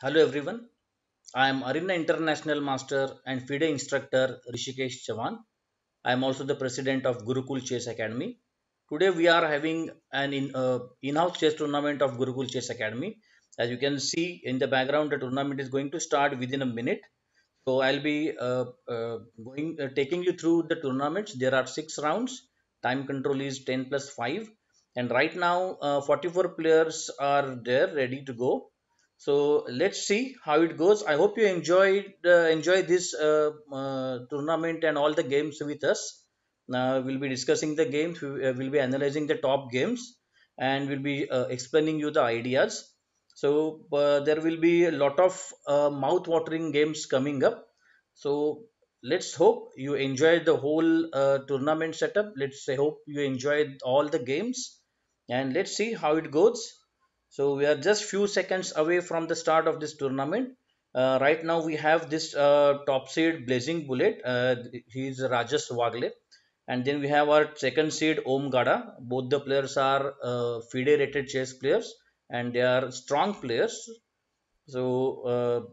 Hello everyone. I am Arena International Master and FIDE instructor Rishikesh Chavan. I am also the president of Gurukul Chess Academy. Today we are having an in-house chess tournament of Gurukul Chess Academy. As you can see in the background, the tournament is going to start within a minute. So I'll be going taking you through the tournaments. There are 6 rounds. Time control is 10 plus 5, and right now 44 players are there ready to go. So let's see how it goes. I hope you enjoy this tournament and all the games with us. We'll be discussing the games. We'll be analyzing the top games, and we'll be explaining you the ideas. So there will be a lot of mouth-watering games coming up. So let's hope you enjoyed the whole tournament setup. Let's say hope you enjoyed all the games, and let's see how it goes. So we are just few seconds away from the start of this tournament. Right now we have this top seed Blazing Bullet. He is Rajas Wagle, and then we have our second seed Om Gada. Both the players are FIDE rated chess players, and they are strong players. So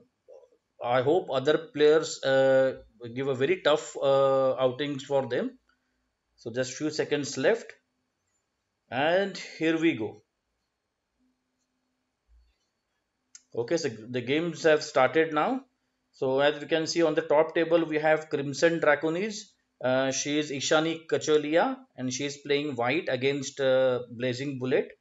I hope other players give a very tough outings for them. So just few seconds left, and here we go. Okay, so the games have started now. So as we can see on the top table, we have Crimson Draconis. She is Ishani Kacholia, and she is playing white against Blazing Bullet.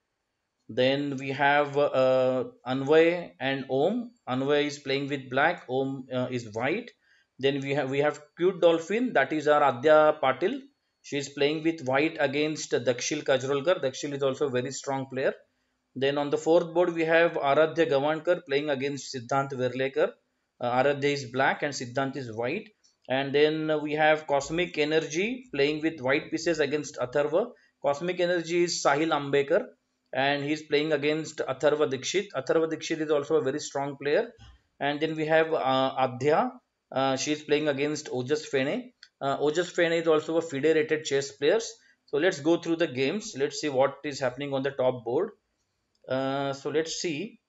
Then we have Anvay and Om. Anvay is playing with black. Om is white. Then we have Cute Dolphin. That is our Adya Patil. She is playing with white against Dakshil Kajrolkar. Dakshil is also a very strong player. Then on the fourth board we have Aradhya Gavankar playing against Siddhant Verlekar. Aradhya is black and Siddhant is white. And then we have Cosmic Energy playing with white pieces against Atharva. Cosmic Energy is Sahil Ambekar and he's playing against Atharva Dikshit. Atharva Dikshit is also a very strong player. And then we have Adhya. She is playing against Ojas Fene. Ojas Fene is also a FIDE rated chess player. So let's go through the games. Let's see what is happening on the top board. So let's see.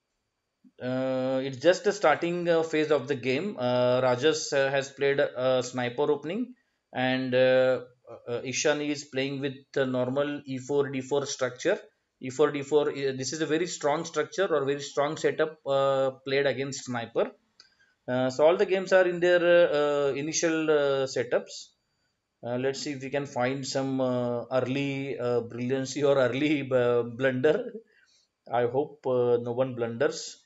It's just the starting phase of the game. Rajas has played a sniper opening, and Ishani is playing with the normal E4 D4 structure. E4 D4. This is a very strong structure or very strong setup played against sniper. So all the games are in their initial setups. Let's see if we can find some early brilliancy or early blunder. I hope no one blunders.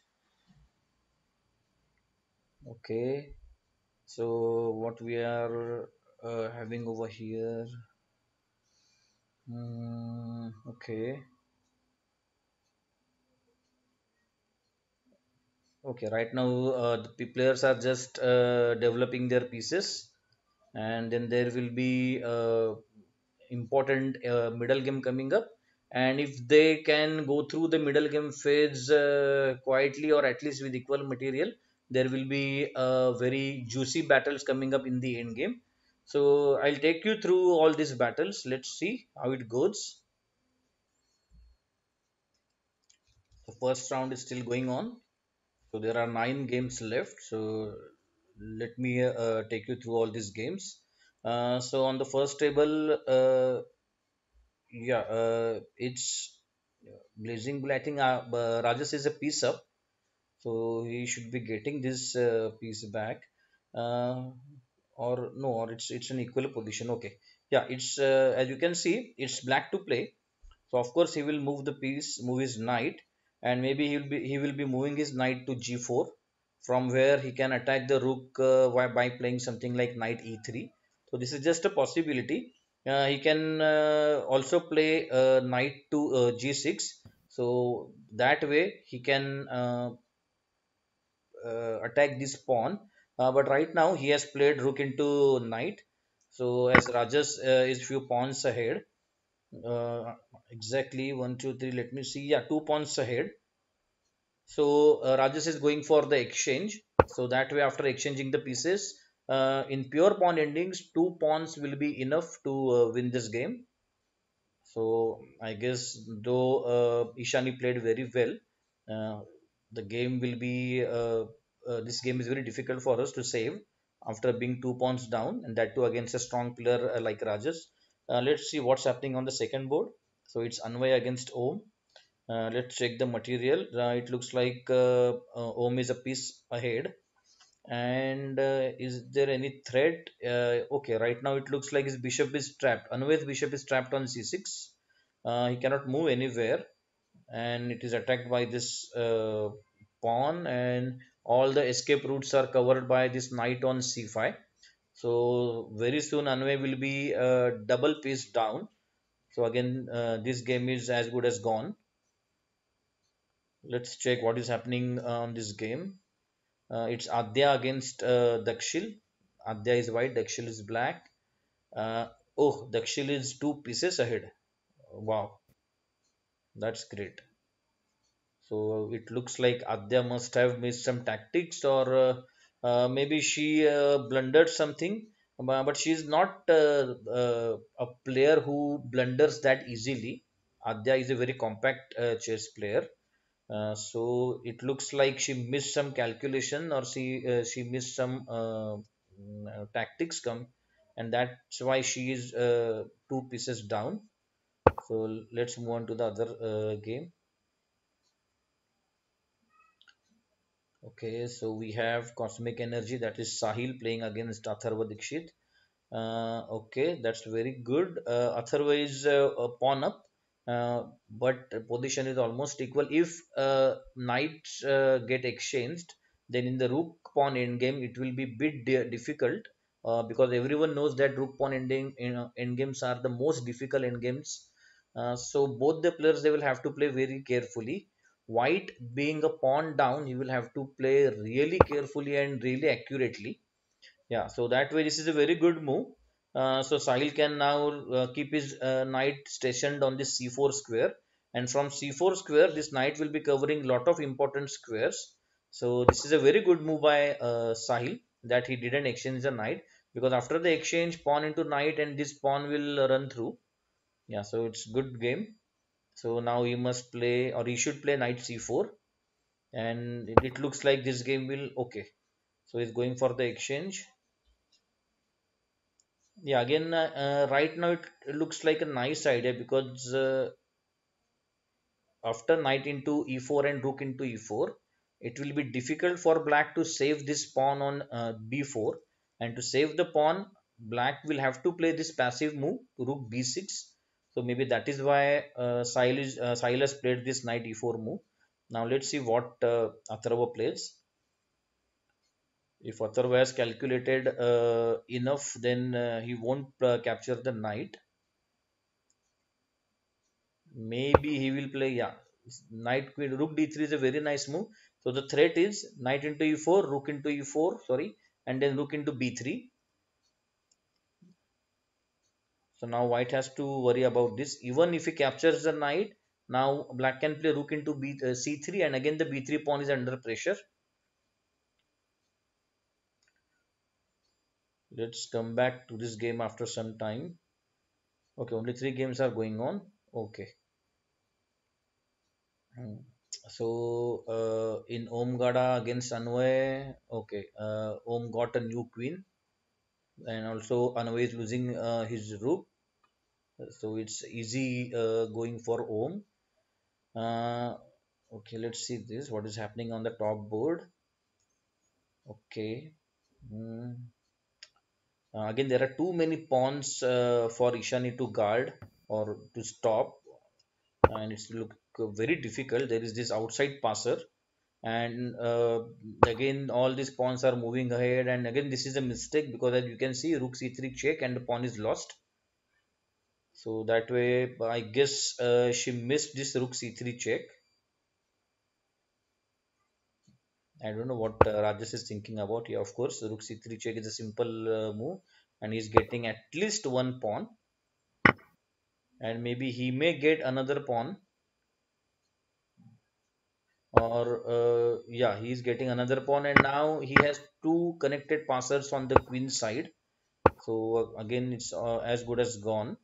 Okay, so what we are having over here. Okay, okay. Right now, the players are just developing their pieces, and then there will be important middle game coming up. And if they can go through the middle game phase quietly or at least with equal material, there will be very juicy battles coming up in the end game. So I'll take you through all these battles. Let's see how it goes. The first round is still going on. So there are 9 games left. So let me take you through all these games. So on the first table, yeah, it's Blazing Bull. I think Rajas is a piece up, so he should be getting this piece back, uh, or no, or it's an equal position. Okay, yeah, it's as you can see, it's black to play. So of course he will move the piece, move his knight, and maybe he will be moving his knight to g4, from where he can attack the rook by playing something like knight e3. So this is just a possibility. He can also play knight to g6. So that way he can attack this pawn. But right now he has played rook into knight. So as Rajas is few pawns ahead, uh, exactly 1 2 3, let me see, yeah, 2 pawns ahead. So Rajas is going for the exchange. So that way, after exchanging the pieces, in pure pawn endings, 2 pawns will be enough to win this game. So I guess though Ishani played very well, uh, the game will be this game is very difficult for us to save after being 2 pawns down, and that too against a strong player like Rajas. Let's see what's happening on the second board. So it's Anvay against Om. Let's check the material. It looks like Om is a piece ahead. And is there any threat? Okay, right now it looks like his bishop is trapped. Anvay's bishop is trapped on c6. He cannot move anywhere, and it is attacked by this pawn, and all the escape routes are covered by this knight on c5. So very soon Anvay will be double piece down. So again, this game is as good as gone. Let's check what is happening on this game. It's Adya against Dakshil. Adya is white, Dakshil is black. Uh, oh, Dakshil is 2 pieces ahead. Wow, that's great. So it looks like Adya must have missed some tactics, or maybe she blundered something. But she is not a player who blunders that easily. Adya is a very compact chess player. So it looks like she missed some calculation, or she missed some tactics come, and that's why she is 2 pieces down. So let's move on to the other game. Okay, so we have Cosmic Energy, that is Sahil playing against Atharva Dikshit. Okay, that's very good. Atharva is a pawn up, but position is almost equal. If knights get exchanged, then in the rook pawn endgame it will be bit difficult, because everyone knows that rook pawn endgames are the most difficult endgames. So both the players, they will have to play very carefully. White being a pawn down, he will have to play really carefully and really accurately. Yeah, so that way this is a very good move. So Sahil can now keep his knight stationed on this c4 square, and from c4 square this knight will be covering lot of important squares. So this is a very good move by Sahil, that he didn't exchange the knight, because after the exchange, pawn into knight and this pawn will run through. Yeah, so it's good game. So now he must play, or he should play knight c4, and it looks like this game will okay. So he's going for the exchange. Yeah, again, right now it looks like a nice idea, because after knight into e4 and rook into e4, it will be difficult for black to save this pawn on b4. And to save the pawn, black will have to play this passive move, rook b6. So maybe that is why Sahil has played this knight e4 move. Now let's see what Atharva plays. If Atharva has calculated enough, then he won't capture the knight. Maybe he will play, yeah, knight queen rook d3 is a very nice move. So the threat is knight into e4, rook into e4, sorry, and then rook into b3. So now white has to worry about this. Even if he captures the knight, now black can play rook into c3, and again the b3 pawn is under pressure. Let's come back to this game after some time. Okay, only 3 games are going on. Okay. Hmm. So in Om Gada against Anvay, okay, Om got a new queen, and also Anvay is losing his rook, so it's easy going for Om. Okay, let's see this. What is happening on the top board? Okay. Hmm. Again, there are too many pawns for Ishani to guard or to stop, and it's look very difficult. There is this outside passer, and again all these pawns are moving ahead, and again this is a mistake, because as you can see, rook c3 check and the pawn is lost. So that way I guess she missed this rook c3 check. I don't know what Rajesh is thinking about. Yeah, of course rook c3 check is a simple move, and he's getting at least one pawn, and maybe he may get another pawn, or yeah, he's getting another pawn, and now he has two connected passers on the queen side. So again it's as good as gone.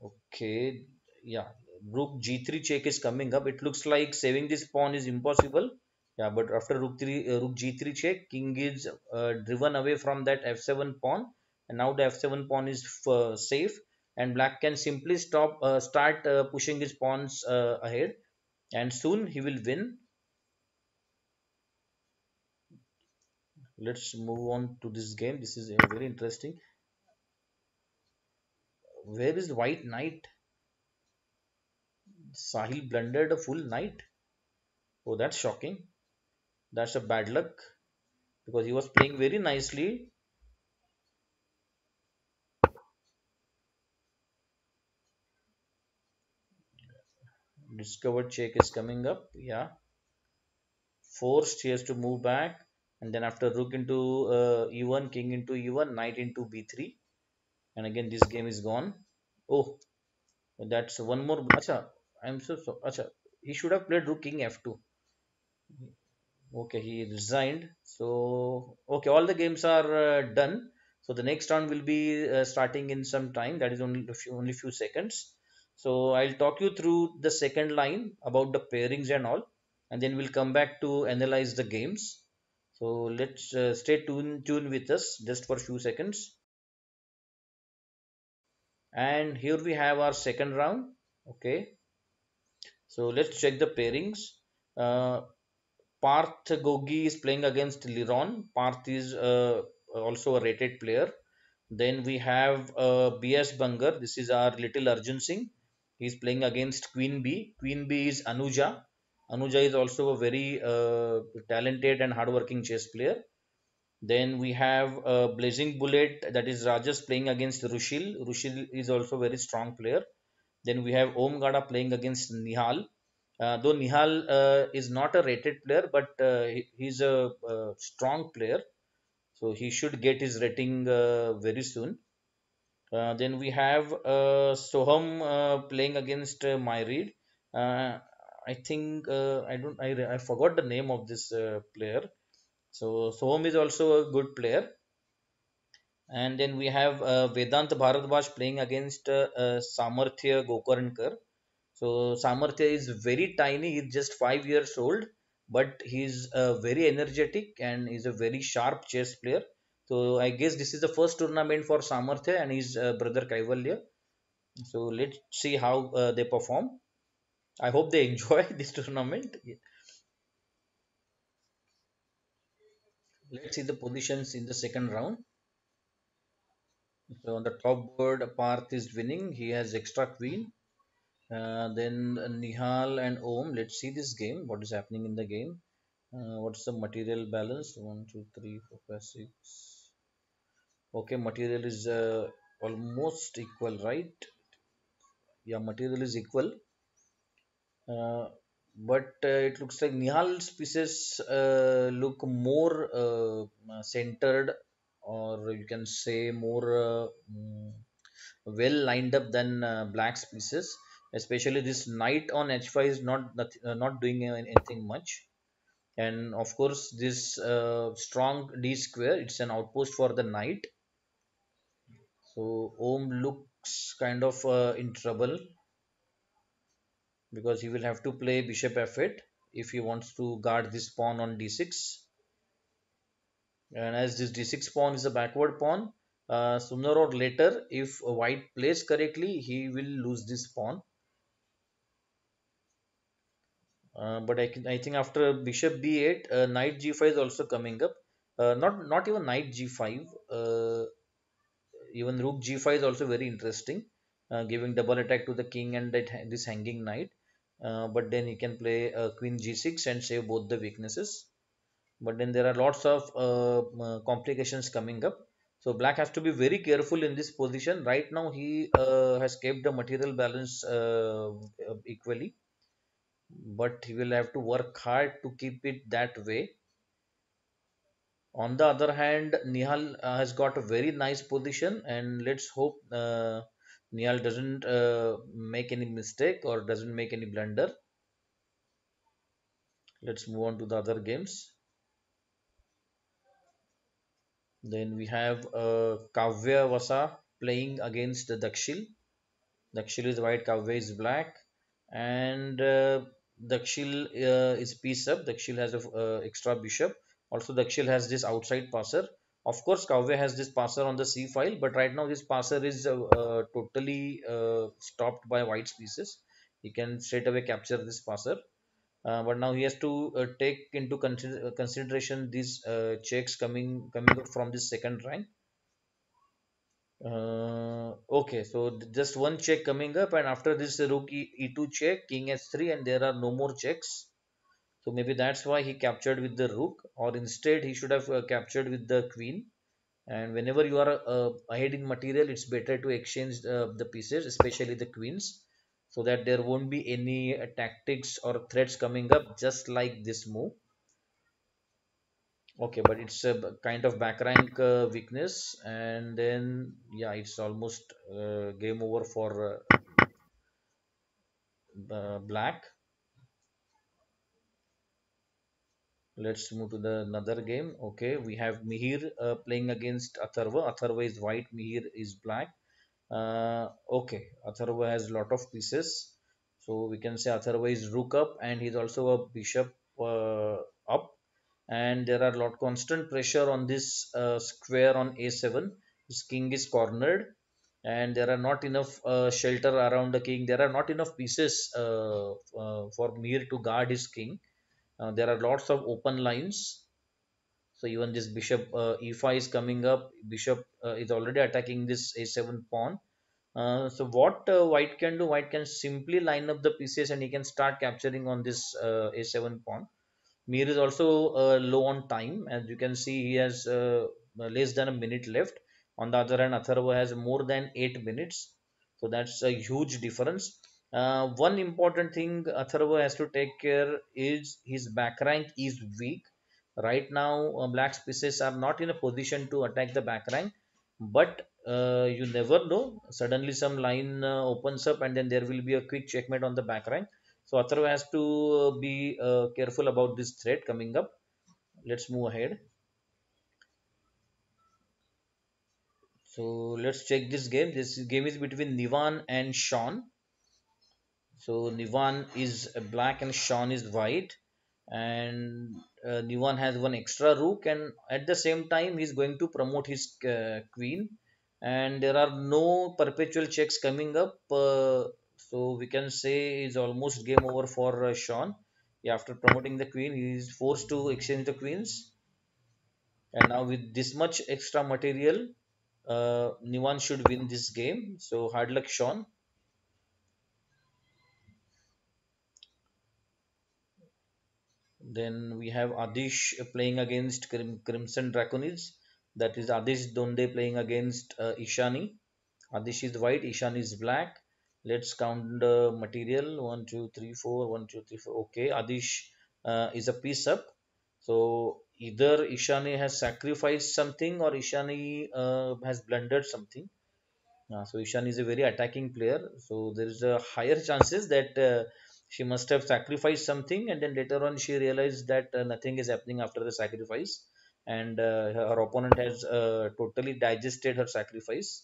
Okay, yeah, rook g3 check is coming up. It looks like saving this pawn is impossible. Yeah, but after rook g3 check, king is driven away from that f7 pawn, and now the f7 pawn is safe, and black can simply start pushing his pawns ahead, and soon he will win. Let's move on to this game. This is very interesting. Where is white knight? Sahil blundered a full knight. Oh, that's shocking. That's a bad luck because he was playing very nicely. Discovered check is coming up. Yeah, forced. He has to move back, and then after rook into e1, king into e1, knight into b3, and again this game is gone. Oh, that's one more. Acha, I'm so. Acha, he should have played rook king f2. Okay, he resigned. So, okay, all the games are done. So the next round will be starting in some time. That is only few seconds. So I'll talk you through the second line about the pairings and all, and then we'll come back to analyze the games. So let's stay tuned with us just for few seconds. And here we have our second round. Okay, so let's check the pairings. Uh, Parth Gogi is playing against Liron. Parth is also a rated player. Then we have BS Bangar. This is our little Arjun Singh. He's playing against Queen B. Queen B is Anuja. Anuja is also a very talented and hardworking chess player. Then we have Blazing Bullet, that is Rajas playing against Rushil. Rushil is also a very strong player. Then we have Om Gada playing against Nihal. Though Nihal is not a rated player, but he's a strong player, so he should get his rating very soon. Then we have Soham playing against Myreed. Uh, I think I forgot the name of this player. So Soham is also a good player. And then we have Vedant Bharadwaj playing against Samarthya Gokarnkar. So Samarthya is very tiny. He's just 5 years old, but he's very energetic and he's a very sharp chess player. So I guess this is the first tournament for Samarthya and his brother Kaivalya. So let's see how they perform. I hope they enjoy this tournament. Let's see the positions in the second round. So on the top board, Parth is winning. He has extra queen. Then Nihal and Om. Let's see this game. What is happening in the game? What's the material balance? One, two, three, four, five, six. Okay, material is almost equal, right? Yeah, material is equal. Uh, but it looks like Nihal's pieces look more centered, or you can say more well lined up than Black's pieces. Especially this knight on h5 is not doing anything much. And of course this strong d square, it's an outpost for the knight. So Om looks kind of in trouble because he will have to play bishop f8 if he wants to guard this pawn on d6. And as this d6 pawn is a backward pawn, sooner or later if white plays correctly he will lose this pawn. But I think after bishop b8, knight g5 is also coming up. Not even knight g5. Even rook g5 is also very interesting, giving double attack to the king and this hanging knight. But then he can play queen g6 and save both the weaknesses. But then there are lots of complications coming up. So black has to be very careful in this position. Right now he has kept the material balance equally, but he will have to work hard to keep it that way. On the other hand, Nihal has got a very nice position, and let's hope Nihal doesn't make any mistake or doesn't make any blunder. Let's move on to the other games. Then we have Kavya Vasa playing against Dakshil. Dakshil is white, Kavya is black. And Dakshil is piece up. Dakshil has a extra bishop. Also, Dakshil has this outside passer. Of course, Kavya has this passer on the c file, but right now this passer is totally stopped by white's pieces. He can straight away capture this passer. But now he has to take into consideration these checks coming up from this second rank. Okay, so just one check coming up, and after this rook e2 check, king h3, and there are no more checks. So maybe that's why he captured with the rook, or instead he should have captured with the queen. And whenever you are ahead in material, it's better to exchange the pieces, especially the queens, so that there won't be any tactics or threats coming up, just like this move. Okay, but it's a kind of back rank weakness, and then yeah, it's almost game over for black. Let's move to the another game. Okay, we have Mihir playing against Atharva. Atharva is white, Mihir is black. Okay, Atharva has lot of pieces, so we can say Atharva is rook up, and he's also a bishop up, and there are lot constant pressure on this square on a7. His king is cornered, and there are not enough shelter around the king. There are not enough pieces for Mir to guard his king. There are lots of open lines. So even this bishop e5 is coming up. Bishop is already attacking this a7 pawn. So what white can do? White can simply line up the pieces, and he can start capturing on this a7 pawn. Mir is also low on time. As you can see, he has less than a minute left. On the other hand, Atharva has more than 8 minutes. So that's a huge difference. One important thing Atharva has to take care is his back rank is weak. Right now, Black's pieces are not in a position to attack the back rank, but you never know. Suddenly, some line opens up, and then there will be a quick checkmate on the back rank. So Atharva has to be careful about this threat coming up. Let's move ahead. So let's check this game. This game is between Nivan and Sean. So Nivan is black and Sean is white. And Nivan has one extra rook, and at the same time he's going to promote his queen. And there are no perpetual checks coming up. So we can say it's almost game over for Sean. Yeah, after promoting the queen, he is forced to exchange the queens. And now with this much extra material, Nivan should win this game. So hard luck, Sean. Then we have Adish playing against Crimson Draconids. That is Adish Donde playing against Ishani. Adish is white, Ishani is black. Let's count the material. One, 2, 3, 4. 1, 2, 3, 4. Okay, Adish is a piece up. So either Ishani has sacrificed something, or Ishani has blundered something. So Ishan is a very attacking player. So there is a higher chances that she must have sacrificed something, and then later on she realized that nothing is happening after the sacrifice, and her opponent has totally digested her sacrifice.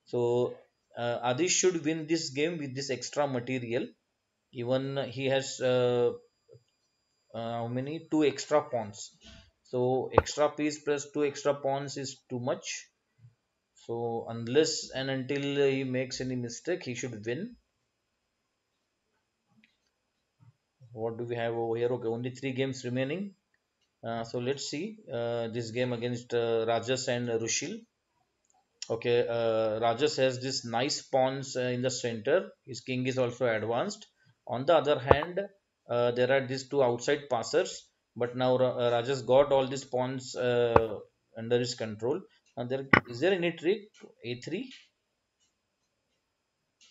So Adish should win this game with this extra material. Even he has how many? Two extra pawns. So extra piece plus two extra pawns is too much. So unless and until he makes any mistake, he should win. What do we have over here? Okay, only three games remaining. So let's see this game against Rajas and Rushil. Okay, Rajas has this nice pawns in the center. His king is also advanced. On the other hand, there are these two outside passers. But now Rajas got all these pawns under his control. And there is there any trick? A3?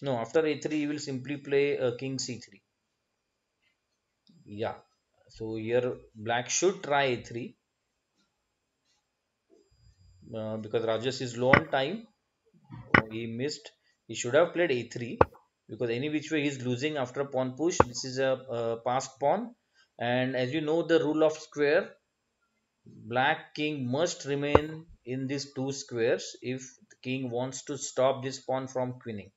No, after A3, he will simply play King C3. Yeah. So here black should try A3 because Rajas is low on time. He missed. He should have played A3 because any which way he is losing after a pawn push. This is a passed pawn. And as you know, the rule of square, black king must remain in these two squares if the king wants to stop this pawn from queening.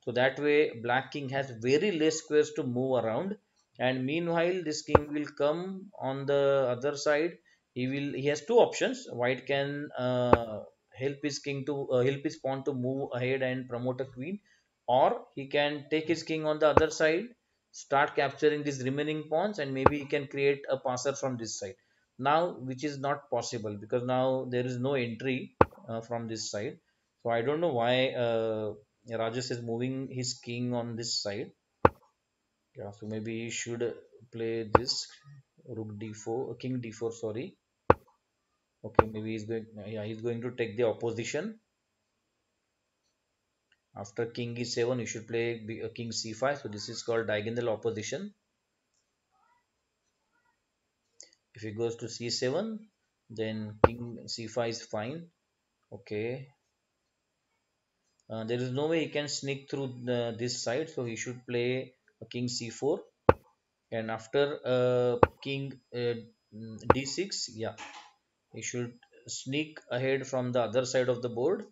So that way black king has very less squares to move around, and meanwhile this king will come on the other side. He has two options. White can help his king to help his pawn to move ahead and promote a queen, or he can take his king on the other side, start capturing these remaining pawns, and maybe he can create a passer from this side. Now which is not possible because now there is no entry from this side. So I don't know why Rajesh is moving his king on this side. Yeah, so maybe he should play this rook d4, king d4, sorry. Okay, maybe he's going, yeah, he's going to take the opposition. After king e7, you should play king c5. So this is called diagonal opposition. If he goes to c7, then king c5 is fine. Okay. There is no way he can sneak through this side, so he should play a king c4. And after king d6, yeah, he should sneak ahead from the other side of the board,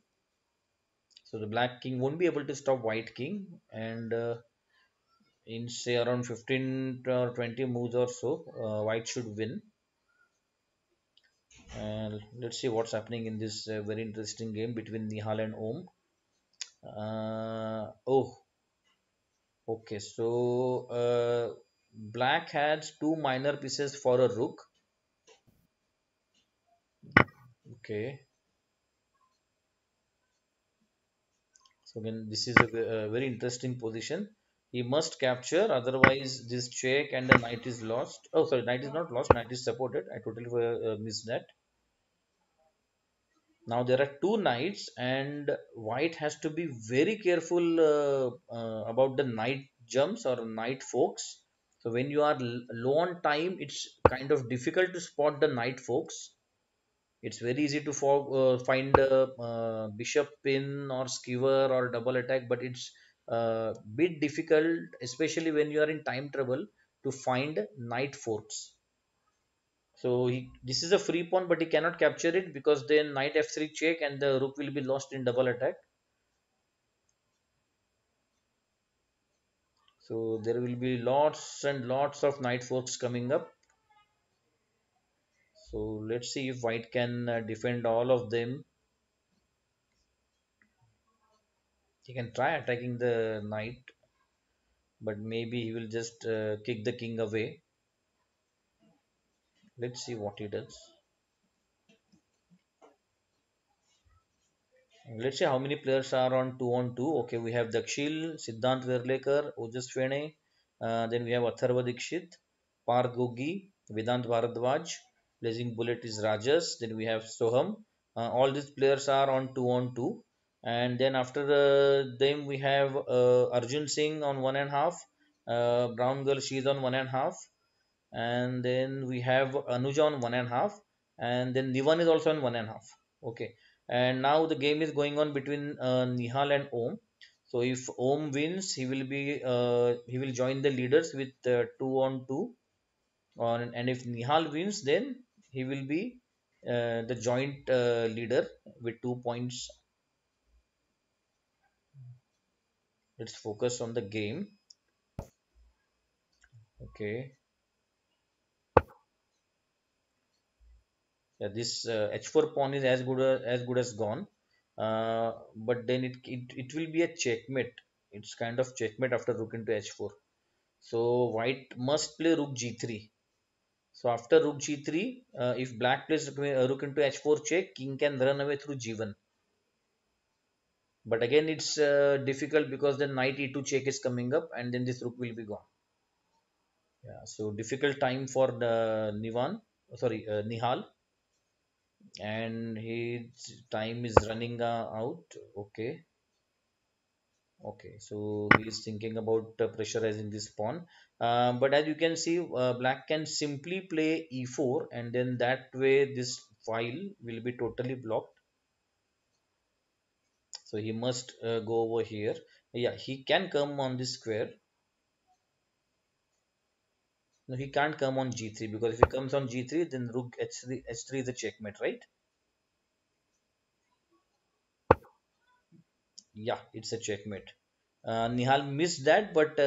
so the black king won't be able to stop white king. And in say around 15 or 20 moves or so, white should win. And let's see what's happening in this very interesting game between Nihal and Om. Oh, okay, so black has two minor pieces for a rook. Okay. So again, this is a very interesting position. He must capture, otherwise this check and the knight is lost. Oh, sorry, knight is not lost. Knight is supported. I totally missed that. Now there are two knights, and white has to be very careful about the knight jumps or knight forks. So when you are low on time, it's kind of difficult to spot the knight forks. It's very easy to find a bishop pin or skewer or double attack, but it's a bit difficult, especially when you are in time trouble, to find knight forks. So this is a free pawn, but he cannot capture it because then knight f3 check and the rook will be lost in double attack. So there will be lots and lots of knight forks coming up. So let's see if white can defend all of them. He can try attacking the knight, but maybe he will just kick the king away. Let's see what he does. Let's see how many players are on 2. Okay, we have Dakshil, Siddhant Verlekar, Ojas Fene. Then we have Atharva Dikshit, Parth Gogi, Vedant Bharadwaj. Blazing Bullet is Rajas. Then we have Soham. All these players are on 2. And then after them we have Arjun Singh on 1.5. Brown Girl, she's on 1.5. And then we have Anuja on 1.5, and then Nivan is also on 1.5. Okay, and now the game is going on between Nihal and Om. So if Om wins, he will join the leaders with 2 on 2. And if Nihal wins, then he will be the joint leader with 2 points. Let's focus on the game. Okay. Yeah, this h4 pawn is as good as gone, but then it will be a checkmate. It's kind of checkmate after rook into h4. So white must play rook g3. So after rook g3, if black plays rook into h4 check, king can run away through g1. But again, it's difficult because then knight e2 check is coming up, and then this rook will be gone. Yeah, so difficult time for the Nihal, and his time is running out. Okay, okay, so he is thinking about pressurizing this pawn. But as you can see, black can simply play e4, and then that way this file will be totally blocked. So he must go over here. Yeah, he can come on this square. No, he can't come on g3, because if he comes on g3, then rook h3 is a checkmate, right? Yeah, it's a checkmate. Nihal missed that, but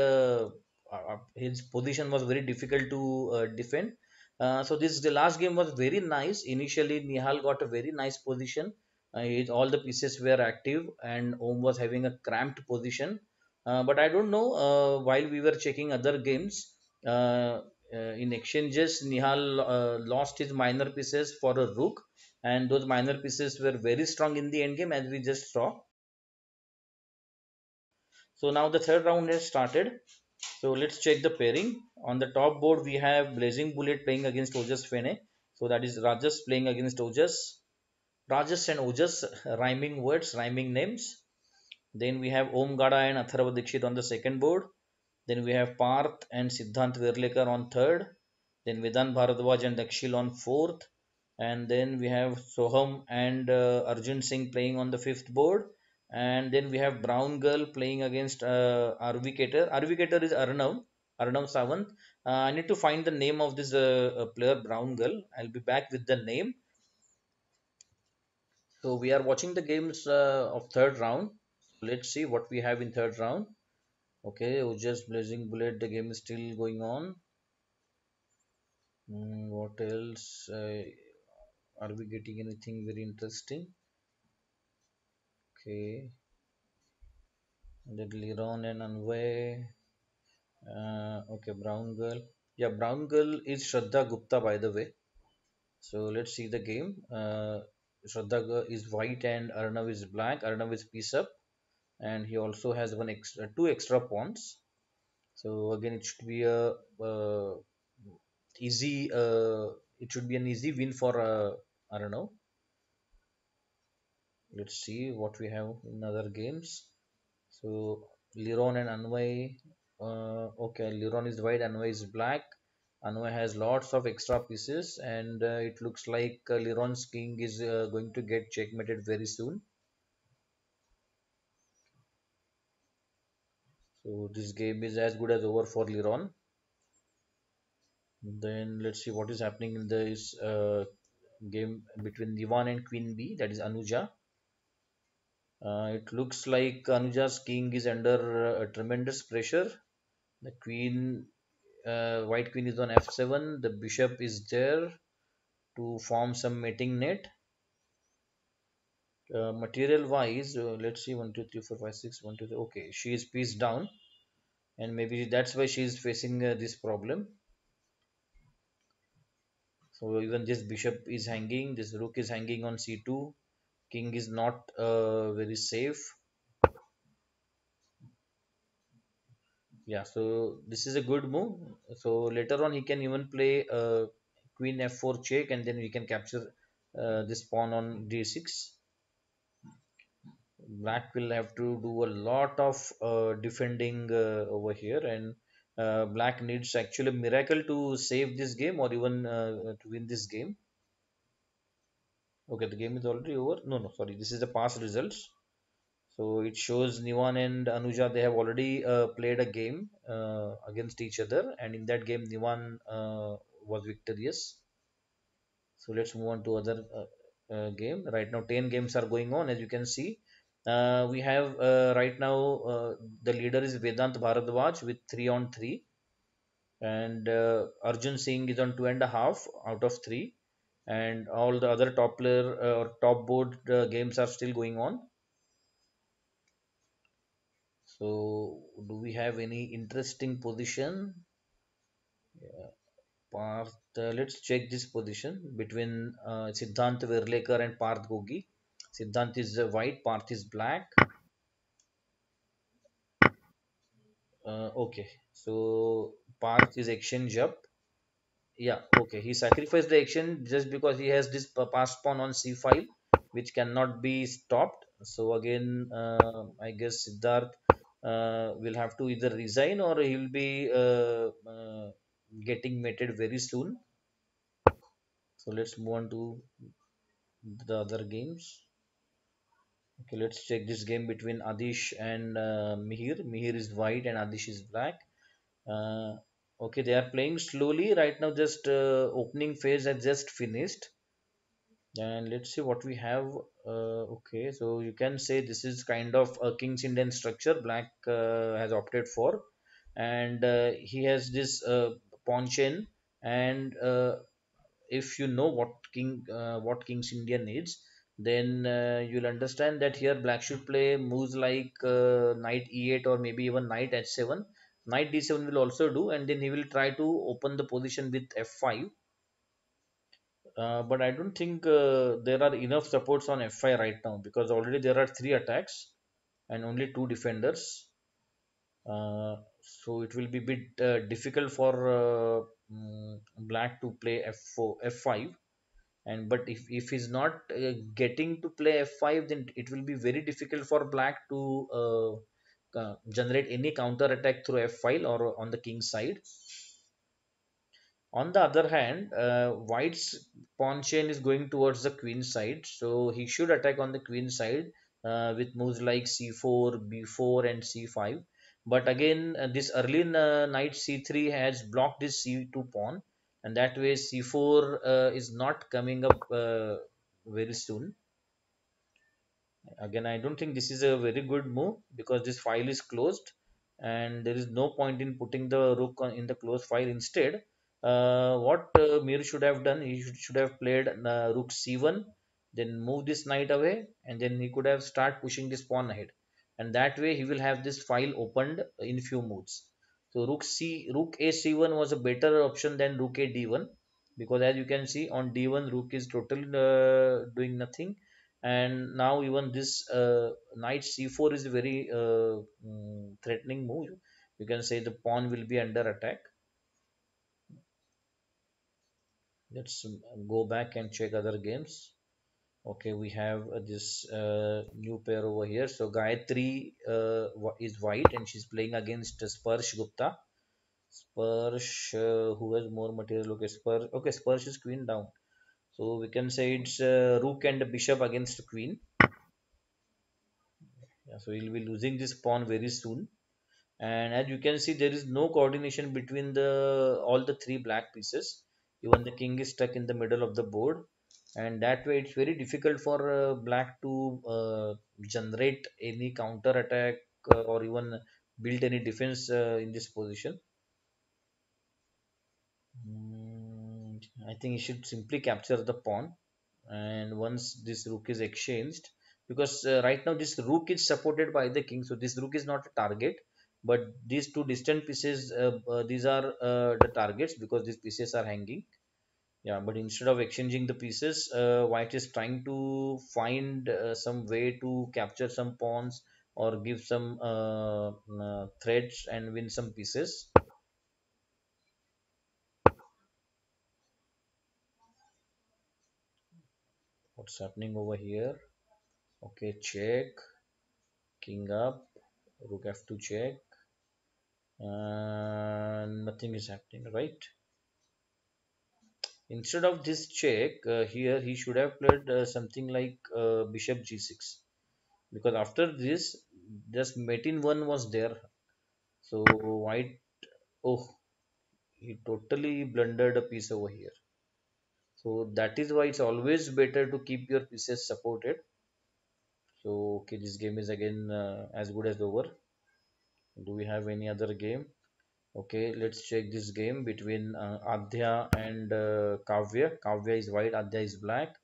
his position was very difficult to defend. So this the last game was very nice. Initially, Nihal got a very nice position. All the pieces were active, and Om was having a cramped position. But I don't know. While we were checking other games, uh, in exchanges, Nihal lost his minor pieces for a rook, and those minor pieces were very strong in the end game, as we just saw. So now the third round has started. So let's check the pairing. On the top board, we have Blazing Bullet playing against Ojas Fene. So that is Rajas playing against Ojas. Rajas and Ojas, rhyming words, rhyming names. Then we have Om Gada and Atharva Dikshit on the second board. Then we have Parth and Siddhant Verlekar on third. Then Vedant Bharadwaj and Dakshil on fourth. And then we have Soham and Arjun Singh playing on the fifth board. And then we have Brown Girl playing against Arvikator. Arvikator is Arnav Sawant. I need to find the name of this player, Brown Girl. I'll be back with the name. So we are watching the games of third round. So let's see what we have in third round. Okay, just Blazing Bullet. The game is still going on. What else? Are we getting anything very interesting? Okay, then Liron and Anway. Okay, Brown Girl. Yeah, Brown Girl is Shraddha Gupta, by the way. So let's see the game. Shraddha Girl is white and Arnav is black. Arnav is piece up, and he also has two extra pawns. So again, it should be a easy. It should be an easy win for Arnav. Let's see what we have in other games. So Liron and Anway. Okay, Liron is white, Anway is black. Anway has lots of extra pieces, and it looks like Liron's king is going to get checkmated very soon. So this game is as good as over for Liron. Then let's see what is happening in this game between Divan and Queen B, that is Anuja. It looks like Anuja's king is under tremendous pressure. The queen, white queen is on f7. The bishop is there to form some mating net. Material wise, let's see 1, 2, 3, 4, 5, 6, 1, 2, 3. Okay, she is pieced down, and maybe that's why she is facing this problem. So even this bishop is hanging, this rook is hanging on c2. King is not very safe. Yeah, so this is a good move. So later on, he can even play queen f4 check, and then we can capture this pawn on d6. Black will have to do a lot of defending over here, and black needs actually a miracle to save this game or even to win this game. Okay, the game is already over. No, no, sorry, this is the past results. So it shows Nivan and Anuja, they have already played a game against each other, and in that game Nivan was victorious. So let's move on to other game. Right now, 10 games are going on, as you can see. We have right now the leader is Vedant Bharadwaj with 3 on 3, and Arjun Singh is on 2.5 out of 3, and all the other top player or top board games are still going on. So, do we have any interesting position? Yeah, Parth, let's check this position between Siddhant Verlekar and Parth Gogi. Siddhant is white, Parth is black. Okay, so Parth is exchange up. Yeah, okay. He sacrificed the action just because he has this pass pawn on c5, which cannot be stopped. So again, I guess Siddharth will have to either resign or he will be getting mated very soon. So let's move on to the other games. Okay, let's check this game between Adish and Mihir. Mihir is white and Adish is black. Uh, okay, they are playing slowly right now. Just opening phase has just finished. And let's see what we have. Okay, so you can say this is kind of a King's Indian structure Black has opted for, and he has this pawn chain. And if you know what King's India needs, then you'll understand that here Black should play moves like knight e8 or maybe even knight h7. Knight d7 will also do, and then he will try to open the position with f5. But I don't think there are enough supports on f5 right now, because already there are three attacks and only two defenders. So it will be a bit difficult for Black to play f4, f5. And but if he's not getting to play f5, then it will be very difficult for Black to generate any counter attack through f5 or on the king side. On the other hand, White's pawn chain is going towards the queen side, so he should attack on the queen side with moves like c4, b4, and c5. But again, this early knight c3 has blocked this c2 pawn, and that way c4 is not coming up very soon. Again, I don't think this is a very good move, because this file is closed and there is no point in putting the rook in the closed file. Instead, what Mir should have done, he should have played rook c1, then move this knight away, and then he could have start pushing this pawn ahead. And that way he will have this file opened in few moves. So rook a c1 was a better option than rook a d1, because as you can see on d1 rook is totally doing nothing. And now even this knight c4 is a very threatening move. You can say the pawn will be under attack. Let's go back and check other games. Okay, we have this new pair over here. So Gayatri is white and she's playing against Sparsh Gupta. Sparsh, who has more material? Okay, Sparsh. Okay, Sparsh is queen down. So we can say it's rook and bishop against queen. Yeah, so he'll be losing this pawn very soon. And as you can see, there is no coordination between the all the three black pieces. Even the king is stuck in the middle of the board, and that way it's very difficult for black to generate any counter attack or even build any defense in this position. I think he should simply capture the pawn, and once this rook is exchanged, because right now this rook is supported by the king, so this rook is not a target, but these two distant pieces, these are the targets, because these pieces are hanging. Yeah, but instead of exchanging the pieces, white is trying to find some way to capture some pawns or give some threads and win some pieces. What's happening over here? Okay, check, king up, rook f2 check. Nothing is happening, right? Instead of this check, here he should have played something like bishop g6, because after this, just mate in one was there. So white, oh, he totally blundered a piece over here. So that is why it's always better to keep your pieces supported. So okay, this game is again as good as over. Do we have any other game? Okay, let's check this game between Adhya and Kavya. Kavya is white, Adhya is black,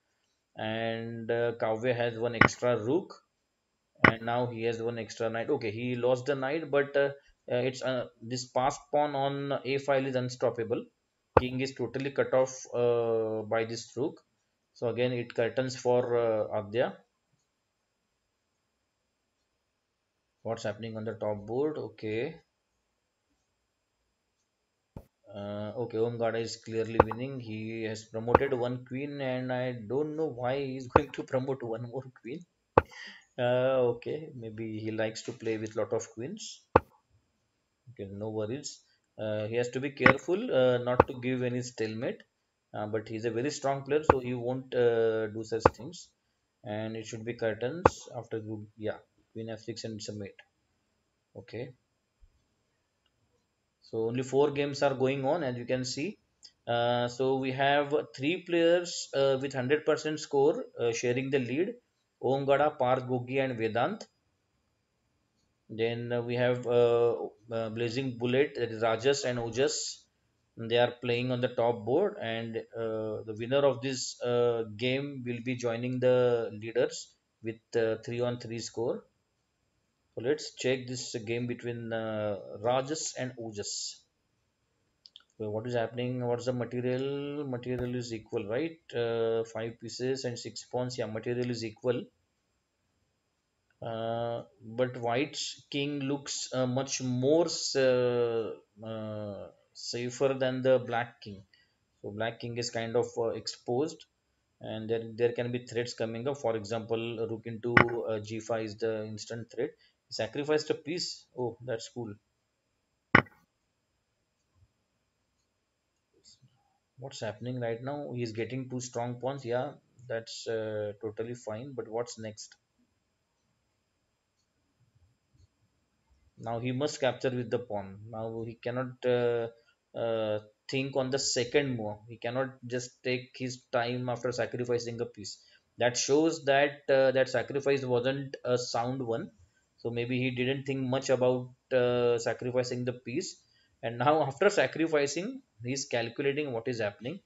and Kavya has one extra rook, and now he has one extra knight. Okay, he lost the knight, but it's this passed pawn on a file is unstoppable. King is totally cut off by this rook. So again, it curtains for Adhya. What's happening on the top board? Okay. Okay, Omgada is clearly winning. He has promoted one queen, and I don't know why he's going to promote one more queen. Okay, maybe he likes to play with lot of queens. Okay, no worries. He has to be careful not to give any stalemate. But he's a very strong player, so he won't do such things. And it should be curtains after good. Yeah, queen f6 and it's a mate. Okay. So only four games are going on, as you can see. So we have three players with 100% score sharing the lead: Omgada, Parth, Gogi, and Vedant. Then we have Blazing Bullet, that is Rajas and Ojas. They are playing on the top board, and the winner of this game will be joining the leaders with 3-on-3 score. So let's check this game between Rajas and Ojas. So what is happening? What's the material? Material is equal, right? Five pieces and six pawns. Yeah, material is equal. But White's king looks much more safer than the Black king. So Black king is kind of exposed, and there can be threats coming up. For example, rook into g5 is the instant threat. He sacrificed a piece. Oh, that's cool. What's happening right now? He's getting two strong pawns. Yeah, that's totally fine. But what's next? Now he must capture with the pawn. Now he cannot think on the second move. He cannot just take his time after sacrificing a piece. That shows that that sacrifice wasn't a sound one. So maybe he didn't think much about sacrificing the piece. And now after sacrificing, he's calculating what is happening.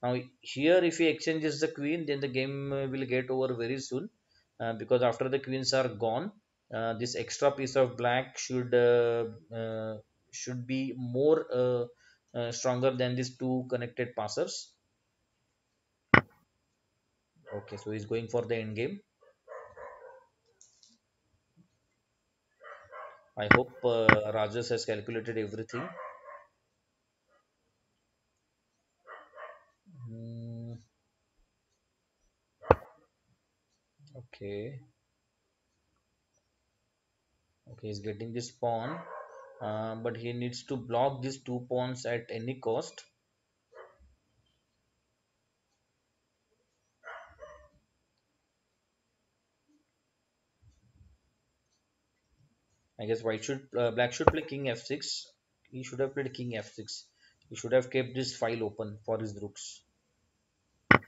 Now here, if he exchanges the queen, then the game will get over very soon, because after the queens are gone, this extra piece of black should be more stronger than these two connected passers. Okay, so he's going for the end game. I hope Rajas has calculated everything. Hmm, okay, okay, he's getting this pawn, but he needs to block these two pawns at any cost. I guess white should black should play king f6. He should have played king f6. He should have kept this file open for his rooks.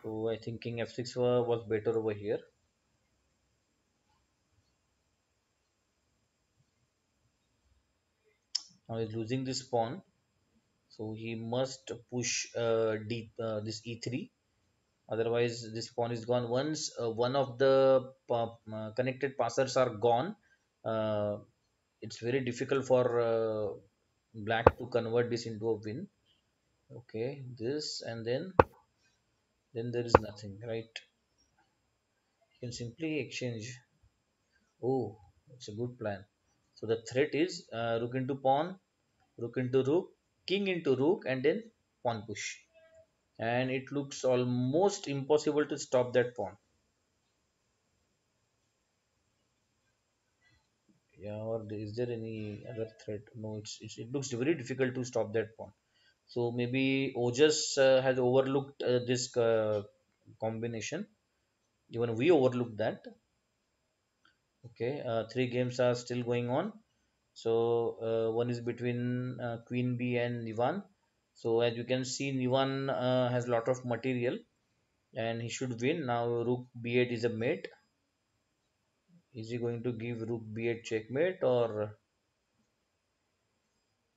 So I think king f6 was better over here. Now he's losing this pawn, so he must push this e3. Otherwise, this pawn is gone. Once one of the connected passers are gone, uh, it's very difficult for black to convert this into a win. Okay, this, and then there is nothing, right? You can simply exchange. Oh, it's a good plan. So the threat is rook into pawn, rook into rook, king into rook, and then pawn push. And it looks almost impossible to stop that pawn. Yeah, or is there any other threat? No, it looks very difficult to stop that pawn. So maybe Ojas has overlooked this combination. Even we overlooked that. Okay, three games are still going on. So one is between Queen B and Nivan. So as you can see, Nivan has a lot of material and he should win. Now Rook B8 is a mate. Is he going to give Rook B8 checkmate, or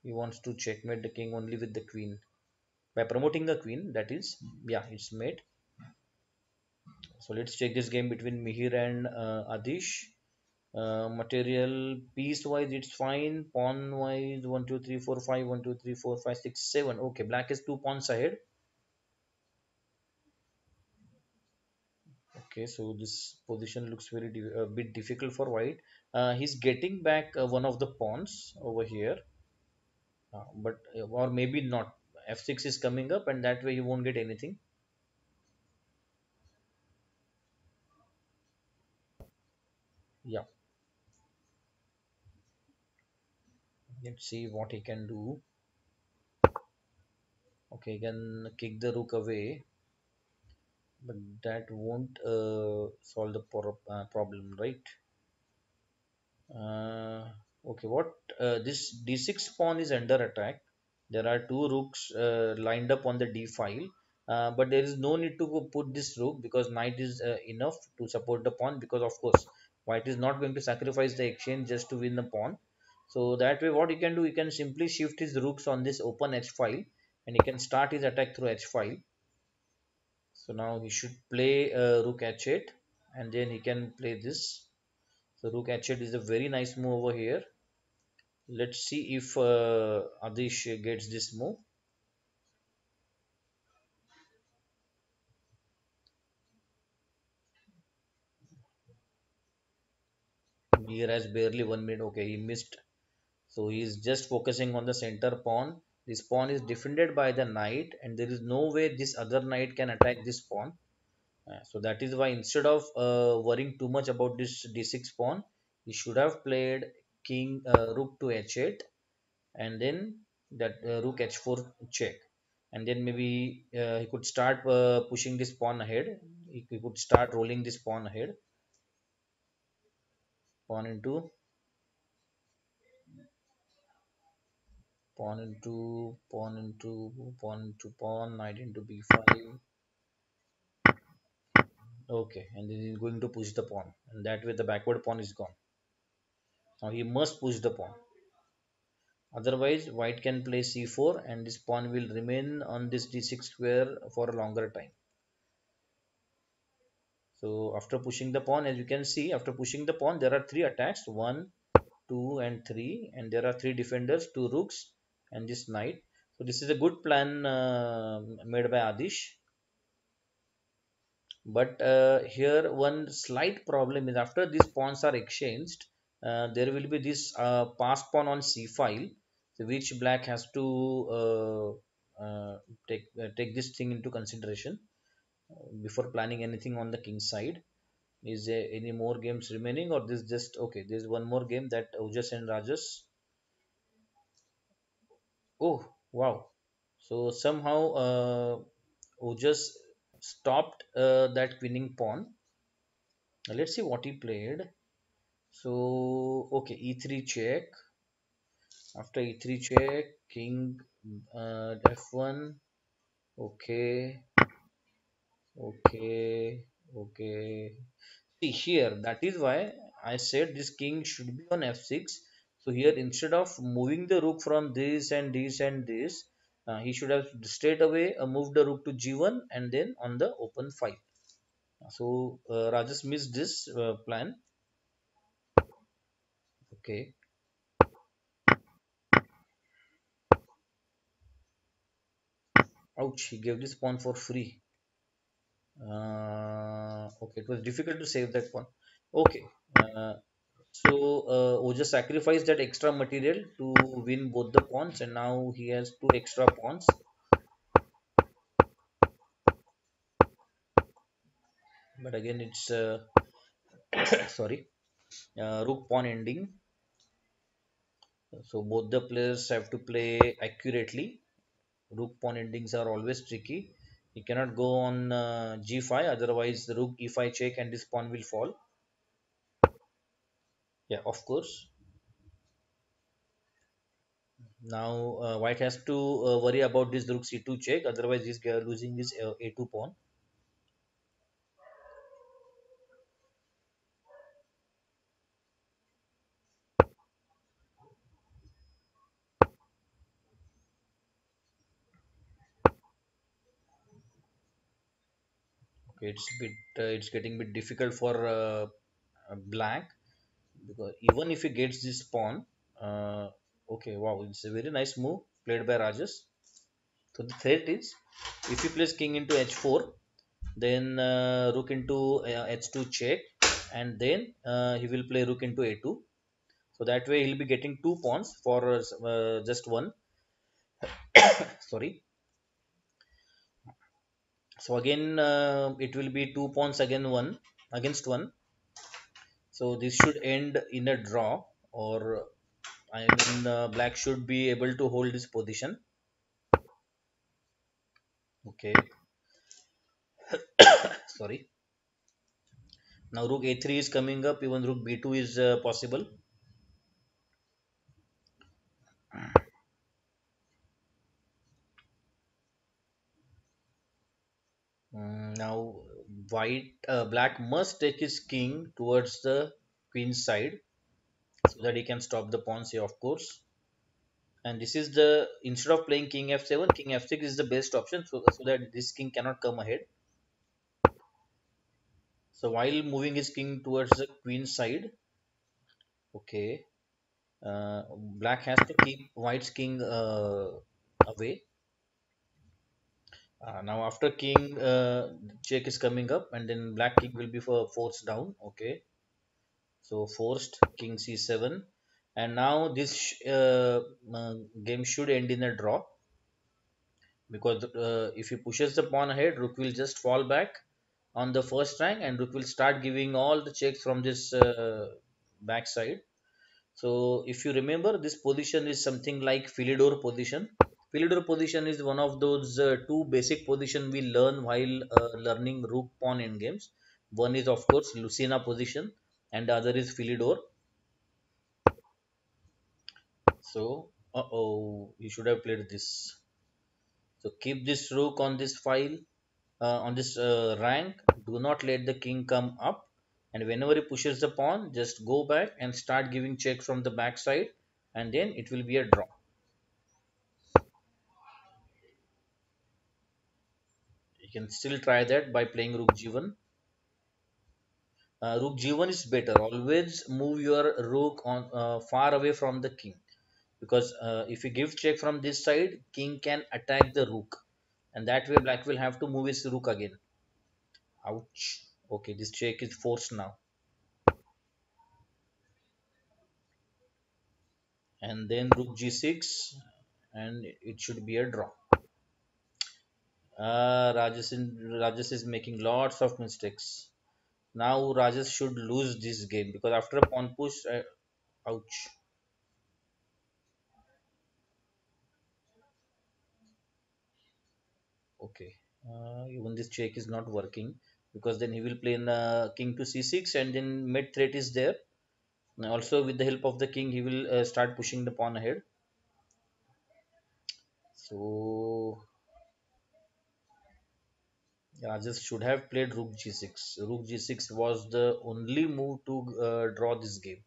he wants to checkmate the king only with the queen? By promoting the queen, that is, yeah, it's mate. So let's check this game between Mihir and Adish. Material piece wise, it's fine. Pawn wise, 1, 2, 3, 4, 5, 1, 2, 3, 4, 5, 6, 7. Okay, black is two pawns ahead. Okay, so this position looks very a bit difficult for white. He's getting back one of the pawns over here, but or maybe not. F6 is coming up, and that way he won't get anything. Yeah, let's see what he can do. Okay, he can kick the rook away, but that won't solve the problem, right? Uh, okay, what this d6 pawn is under attack. There are two rooks lined up on the d file, but there is no need to put this rook because knight is enough to support the pawn, because of course white is not going to sacrifice the exchange just to win the pawn. So that way what he can do, he can simply shift his rooks on this open h file and he can start his attack through h file. So now he should play rook h8 and then he can play this. So rook h8 is a very nice move over here. Let's see if Adish gets this move. Here has barely 1 minute. Okay, he missed. So he is just focusing on the center pawn. This pawn is defended by the knight, and there is no way this other knight can attack this pawn. So that is why instead of worrying too much about this d6 pawn, he should have played king rook to h8, and then that rook h4 check, and then maybe he could start pushing this pawn ahead. He could start rolling this pawn ahead, pawn into pawn into pawn into pawn into pawn, knight into b5. Okay, and then he's going to push the pawn, and that way the backward pawn is gone. Now he must push the pawn. Otherwise, white can play c4, and this pawn will remain on this d6 square for a longer time. So after pushing the pawn, as you can see, after pushing the pawn, there are three attacks: one, two, and three, and there are three defenders, two rooks, and this knight. So this is a good plan made by Adish. But here one slight problem is after these pawns are exchanged, there will be this pass pawn on c file, so which black has to take this thing into consideration before planning anything on the king side. Is there any more games remaining, or this just okay? There's one more game that Ojas and Rajas. Oh wow! So somehow Ojas stopped that winning pawn. Let's see what he played. So okay, e3 check. After e3 check, king f1. Okay, okay, okay. See here, that is why I said this king should be on f6. So here, instead of moving the rook from this and this and this, he should have straight away moved the rook to g1 and then on the open file. So Rajas missed this plan. Okay. Ouch, he gave this pawn for free. Okay, it was difficult to save that one. Okay, uh, so Oja sacrificed that extra material to win both the pawns, and now he has two extra pawns. But again, it's sorry, rook pawn ending. So both the players have to play accurately. Rook pawn endings are always tricky. You cannot go on g5, otherwise the rook e5 check and this pawn will fall. Yeah, of course. Now white has to worry about this rook c2 check, otherwise he's losing this a2 pawn. Okay, it's getting a bit difficult for black, because even if he gets this pawn, uh, okay, wow, it's a very nice move played by Rajas. So the threat is if he plays king into h4, then rook into h2 check, and then he will play rook into a2. So that way he'll be getting two pawns for just one. Sorry. So again, it will be two pawns again one against one. So this should end in a draw, or I mean, black should be able to hold this position. Okay, sorry. Now rook a3 is coming up. Even rook b2 is possible. Now, black must take his king towards the queen's side so that he can stop the pawn here, of course. And this is the instead of playing king f7, king f6 is the best option, so that this king cannot come ahead. So while moving his king towards the queen's side, okay, black has to keep white's king away. Now after king check is coming up, and then black king will be for forced down. Okay, so forced king c7, and now this game should end in a draw because if he pushes the pawn ahead, rook will just fall back on the first rank, and rook will start giving all the checks from this backside. So if you remember, this position is something like Philidor position. Philidor position is one of those two basic position we learn while learning rook pawn in games. One is of course Lucena position, and the other is Philidor. So, oh, you should have played this. So keep this rook on this file, on this rank. Do not let the king come up. And whenever he pushes the pawn, just go back and start giving check from the back side, and then it will be a draw. You can still try that by playing rook g1. Rook g1 is better. Always move your rook on far away from the king, because if you give check from this side, king can attack the rook, and that way black will have to move his rook again. Ouch. Okay, this check is forced now, and then rook g6, and it should be a draw. Rajesh is making lots of mistakes. Now Rajesh should lose this game because after a pawn push, ouch. Okay, even this check is not working because then he will play in king to c6, and then mid threat is there. And also with the help of the king, he will start pushing the pawn ahead. So Rajesh should have played rook g6. Rook g6 was the only move to draw this game.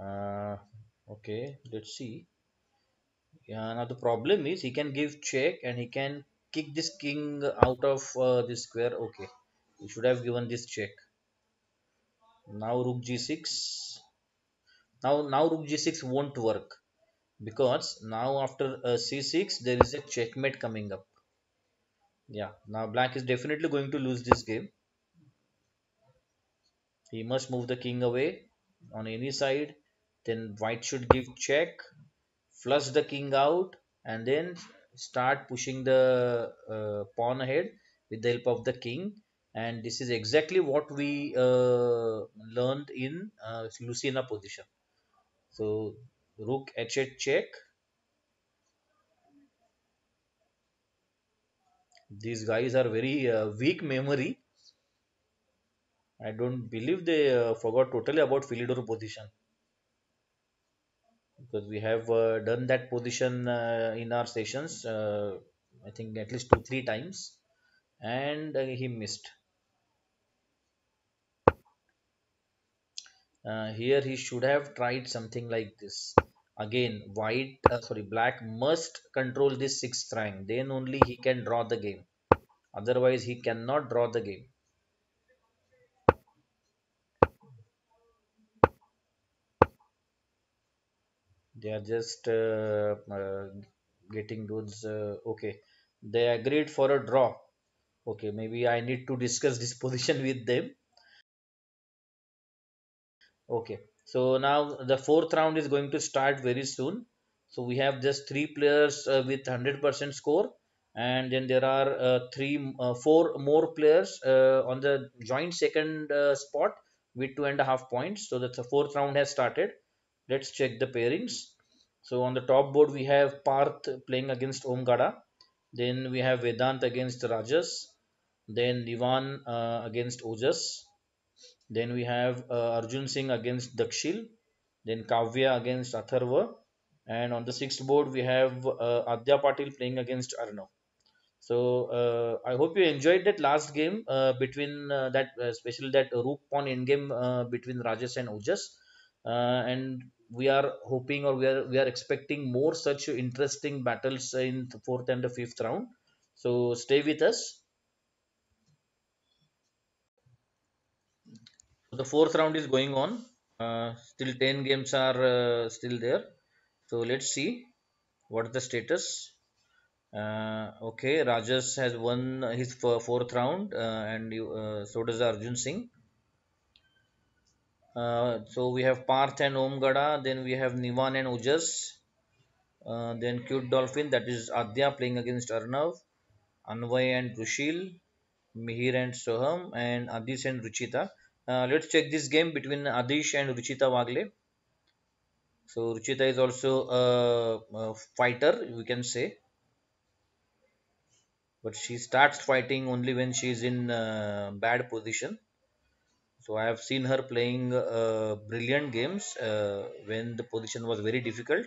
Uh, okay, let's see. Yeah, now the problem is he can give check and he can kick this king out of this square. Okay, he should have given this check. Now rook g6. Now rook g6 won't work because now after c6 there is a checkmate coming up. Yeah, now black is definitely going to lose this game. He must move the king away on any side. Then white should give check, flush the king out, and then start pushing the pawn ahead with the help of the king. And this is exactly what we learned in Lucena position. So rook h8 check. These guys are very weak memory. I don't believe they forgot totally about Philidor position because we have done that position in our sessions. I think at least two, three times, and he missed. Here he should have tried something like this. Again, black must control this sixth rank. Then only he can draw the game. Otherwise, he cannot draw the game. They are just getting those. Okay, they agreed for a draw. Okay, maybe I need to discuss this position with them. Okay, so now the fourth round is going to start very soon. So we have just three players with 100% score, and then there are four more players on the joint second spot with 2.5 points. So the fourth round has started. Let's check the pairings. So on the top board we have Parth playing against Omgada. Then we have Vedant against Rajas. Then Ivan against Ojas. Then we have Arjun Singh against Dakshil. Then Kavya against Atharva. And on the sixth board, we have Adya Patil playing against Arnav. So I hope you enjoyed that last game between that especially that rook pawn in game between Rajesh and Ojas, and we are hoping, or we are expecting more such interesting battles in the fourth and the fifth round. So stay with us. The fourth round is going on. Still 10 games are still there. So let's see what is the status. Okay, Rajas has won his fourth round, and so does Arjun Singh. So we have Parth and Omgada, then we have Nivan and Ojas, then Cute Dolphin, that is Adya playing against Arnav, Anvay and Rushil, Mihir and Soham, and Adish and Ruchita. Let's check this game between Adish and Ruchita Wagle. So Ruchita is also a fighter, we can say, but she starts fighting only when she is in bad position. So I have seen her playing brilliant games when the position was very difficult.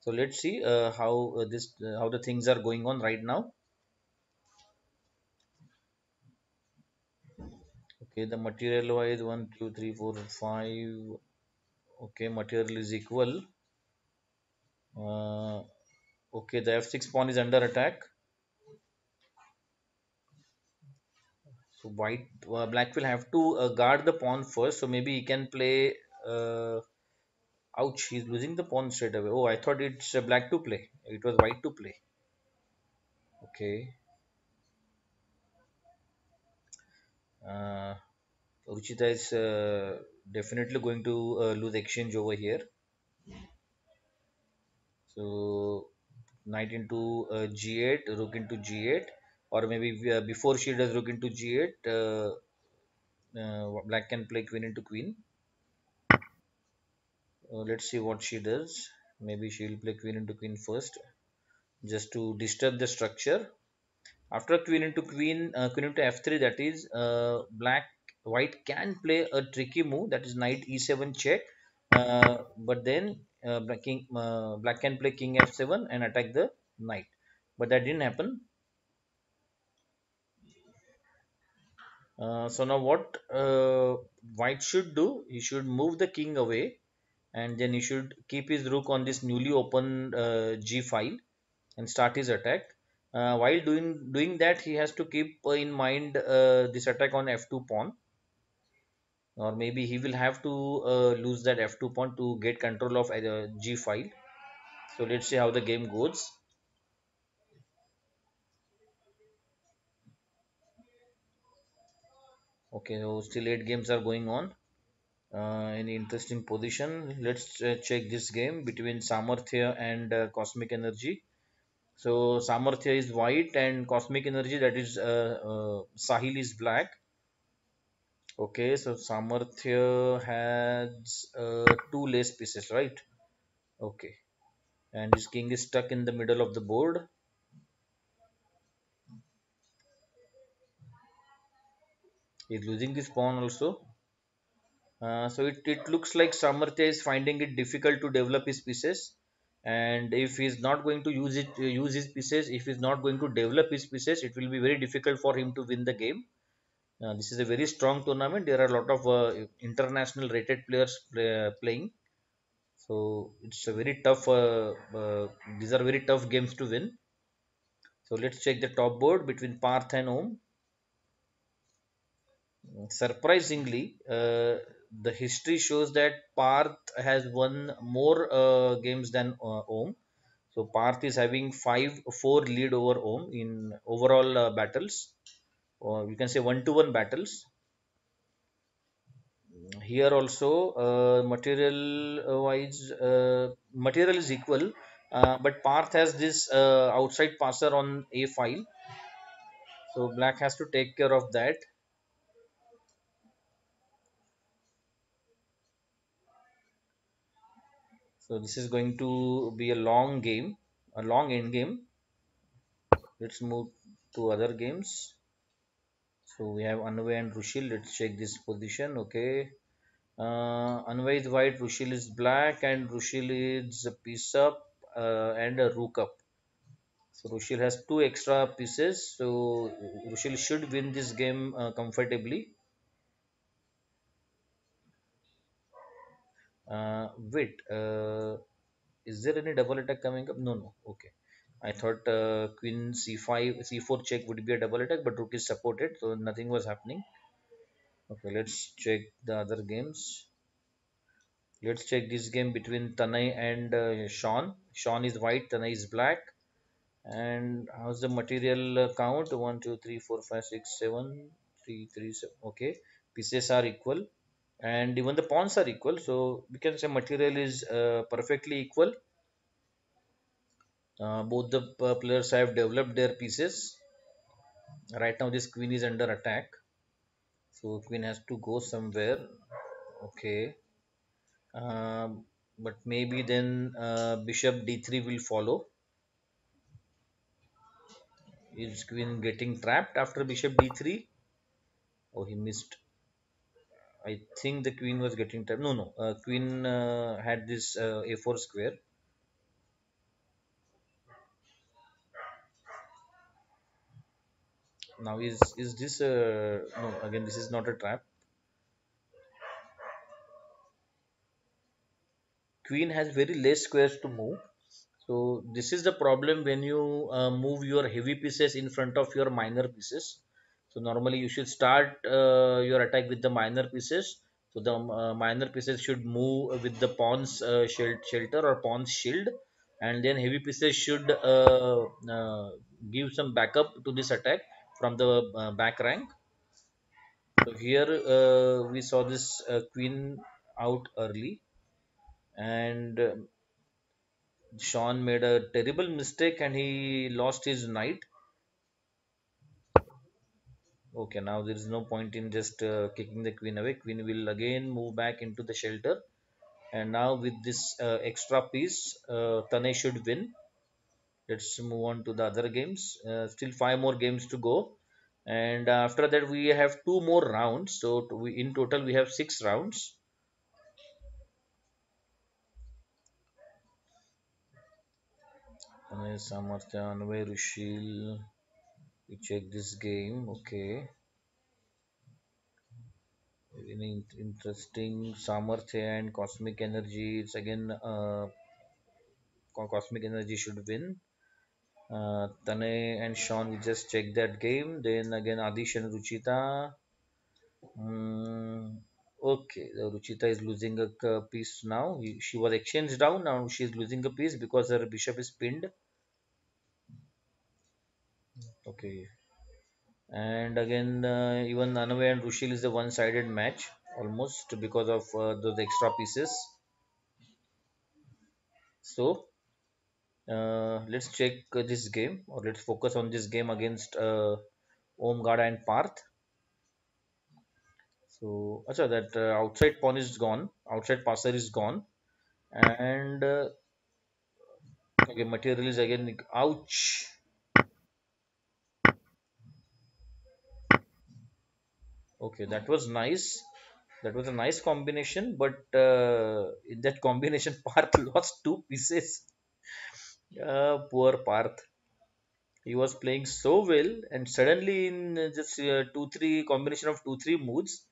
So let's see how the things are going on right now. Okay, the material wise 1, 2, 3, 4, 5. Okay, material is equal. Uh, okay, the f6 pawn is under attack. So black will have to guard the pawn first. So maybe he can play. Uh, Ouch! He's losing the pawn straight away. Oh, I thought it's black to play. It was white to play. Okay. Uh, Ruchita is definitely going to lose exchange over here. So knight into g8, rook into g8, or maybe before she does rook into g8, black can play queen into queen. Let's see what she does. Maybe she'll play queen into queen first, just to disturb the structure. After queen into queen into f3, that is white can play a tricky move, that is knight e7 check. But then black can play king f7 and attack the knight, but that didn't happen. So now what white should do? He should move the king away, and then he should keep his rook on this newly opened g file and start his attack. While doing that, he has to keep in mind this attack on f2 pawn, or maybe he will have to lose that f2 pawn to get control of g file. So let's see how the game goes. Okay, so still 8 games are going on. In interesting position. Let's check this game between Samarthya and Cosmic Energy. So Samarthya is white and Cosmic Energy, that is Sahil, is black. Okay, so Samarthya has two lace pieces, right? Okay, and his king is stuck in the middle of the board. He's losing this pawn also. So it looks like Samarthya is finding it difficult to develop his pieces, and if he's not going to use his pieces, if he's not going to develop his pieces, it will be very difficult for him to win the game. This is a very strong tournament. There are a lot of international rated players playing, so it's a very tough. These are very tough games to win. So let's check the top board between Parth and Om. Surprisingly, the history shows that Parth has won more games than Om. So Parth is having 5-4 lead over Om in overall battles, or you can say one-to-one battles. Here also, material is equal, but Parth has this outside passer on A file, so Black has to take care of that. So this is going to be a long game, a long end game. Let's move to other games. So we have Anvay and Rushil. Let's check this position. Okay. Anvay is white, Rushil is black, and Rushil is a piece up and a rook up. So Rushil has two extra pieces. So Rushil should win this game comfortably. Wait, is there any double attack coming up? No, no. Okay. I thought Queen C5, C4 check would be a double attack, but Rook is supported, so nothing was happening. Okay, let's check the other games. Let's check this game between Tanay and Sean. Sean is white, Tanay is black. And how's the material count? 1, 2, 3, 4, 5, 6, 7, 3, 3, 7. Okay, pieces are equal, and even the pawns are equal. So we can say material is perfectly equal. Both the players have developed their pieces. Right now, this queen is under attack, so queen has to go somewhere. Okay, but maybe then bishop d3 will follow. Is queen getting trapped after bishop d3? Oh, he missed. I think the queen was getting trapped. No, no. Queen had this a4 square. Now is this no? Again, this is not a trap. Queen has very less squares to move. So this is the problem when you move your heavy pieces in front of your minor pieces. So normally you should start your attack with the minor pieces. So the minor pieces should move with the pawn's shelter or pawn's shield, and then heavy pieces should give some backup to this attack from the back rank. So here we saw this queen out early, and Sean made a terrible mistake and he lost his knight. Okay, now there is no point in just kicking the queen away. Queen will again move back into the shelter. And now with this extra piece, Tane should win. Let's move on to the other games. Still five more games to go. And after that, we have two more rounds. So in total, we have six rounds. Tane Samarthya, Anvay Rushil. We check this game. Okay. Very interesting. Samarthya and Cosmic Energy. It's again Cosmic Energy should win. Tane and Sean, we just checked that game. Then again, Adish and Ruchita. Okay, the Ruchita is losing a piece now. She was exchanged down. Now she's losing a piece because her bishop is pinned. Okay, and again, even Anave and Rushil is a one-sided match almost because of those extra pieces. So let's check this game, or let's focus on this game against Om Gada and Parth. So, acha, that outside pawn is gone, outside passer is gone, and okay, material is again. Ouch! Okay, that was nice. That was a nice combination, but in that combination, Parth lost two pieces. Poor Parth. He was playing so well, and suddenly in just two, three combination of two, three moves,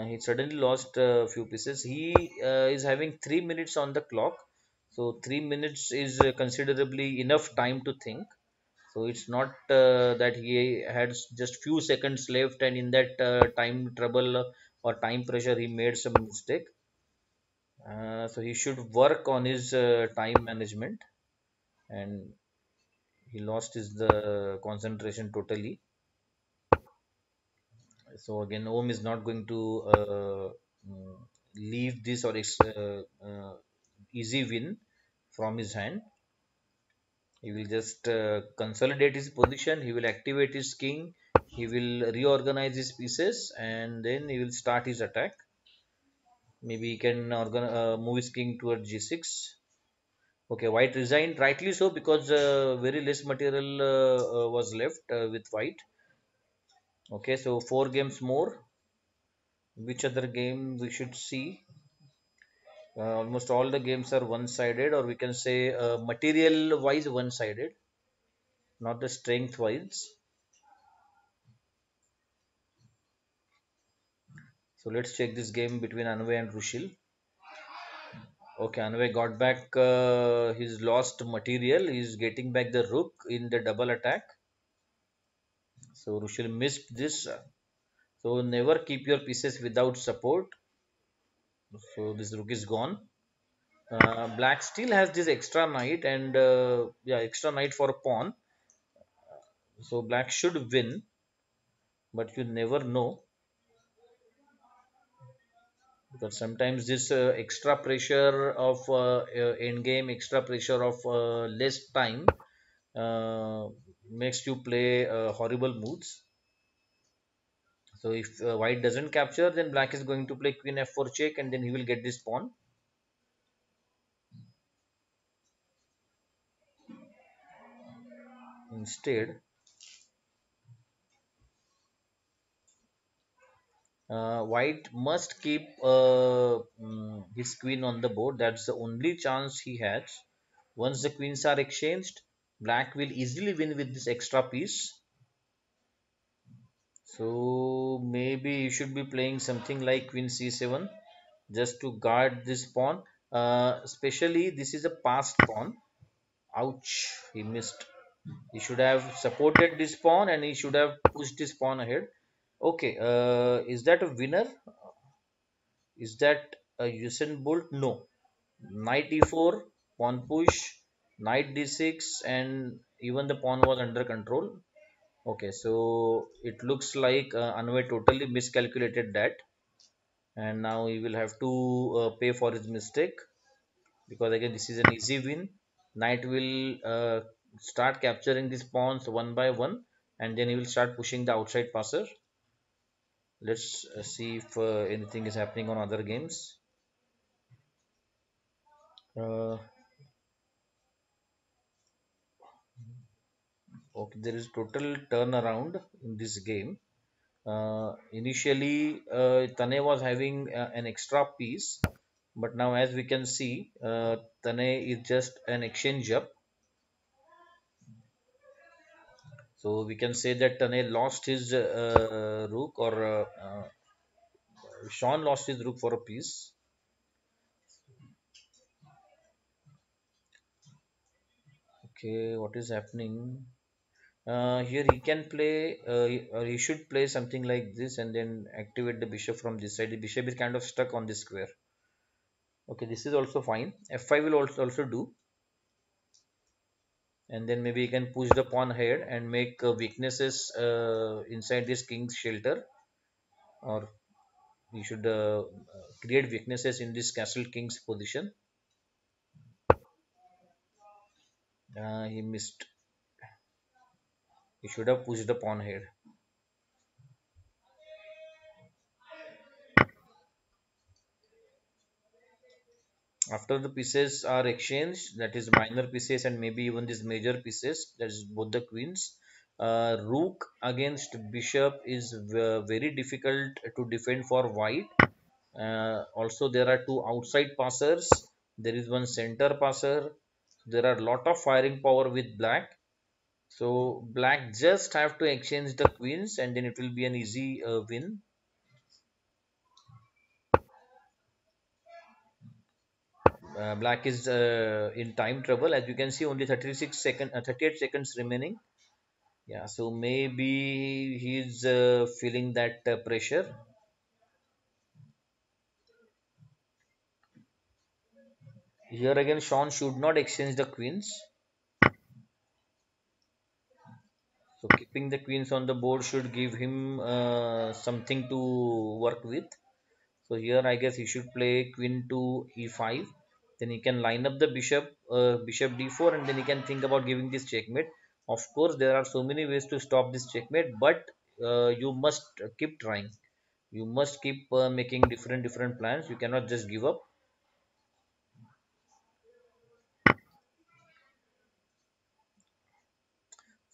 he suddenly lost a few pieces. He is having 3 minutes on the clock, so 3 minutes is considerably enough time to think. So it's not that he had just few seconds left, and in that time trouble or time pressure, he made some mistake. So he should work on his time management, and he lost his the concentration totally. So again, Om is not going to leave this or easy win from his hand. He will just consolidate his position. He will activate his king. He will reorganize his pieces, and then he will start his attack. Maybe he can move his king towards g6. Okay, white resigned, rightly so, because very less material was left with white. Okay, so four games more. Which other game we should see? Almost all the games are one-sided, or we can say material-wise one-sided. not the strength wise. So let's check this game between Anway and Rushil. Okay, Anway got back his lost material. He's getting back the rook in the double attack. So Rushil missed this. So never keep your pieces without support. So this rook is gone. Black still has this extra knight and yeah, extra knight for a pawn. So black should win, but you never know because sometimes this extra pressure of end game, extra pressure of less time makes you play horrible moves. So if white doesn't capture, then black is going to play queen f4 check, and then he will get this pawn. Instead, white must keep his queen on the board. That's the only chance he has. Once the queens are exchanged, black will easily win with this extra piece. So maybe you should be playing something like queen c7 just to guard this pawn. Especially this is a passed pawn. Ouch, he missed. He should have supported this pawn and he should have pushed this pawn ahead. Okay, is that a winner? Is that a Usain Bolt? No. Knight e4, pawn push, knight d6, and even the pawn was under control. Okay, so it looks like Anway totally miscalculated that, and now he will have to pay for his mistake because again this is an easy win. Knight will start capturing these pawns one by one, and then he will start pushing the outside passer. Let's see if anything is happening on other games. Uh, okay, there is total turnaround in this game. Initially, Tane was having an extra piece, but now as we can see, Tane is just an exchange up. So we can say that Tane lost his rook, or Sean lost his rook for a piece. Okay, what is happening? Here he can play, or he should play something like this and then activate the bishop from this side. The bishop is kind of stuck on this square. Okay, this is also fine. F5 will also do, and then maybe you can push the pawn ahead and make weaknesses inside this king's shelter, or you should create weaknesses in this castle king's position. He missed. He should have pushed the pawn ahead. After the pieces are exchanged, that is minor pieces and maybe even these major pieces, that is both the queens. Rook against bishop is very difficult to defend for white. Also, there are two outside passers. There is one center passer. There are a lot of firing power with black. So black just have to exchange the queens and then it will be an easy win. Black is in time trouble, as you can see, only 38 seconds remaining. Yeah, so maybe he's feeling that pressure. Here again, Sean should not exchange the queens. So keeping the queens on the board should give him something to work with. So here I guess he should play queen to e5. Then he can line up the bishop, bishop d4, and then he can think about giving this checkmate. Of course, there are so many ways to stop this checkmate, but you must keep trying. You must keep making different plans. You cannot just give up.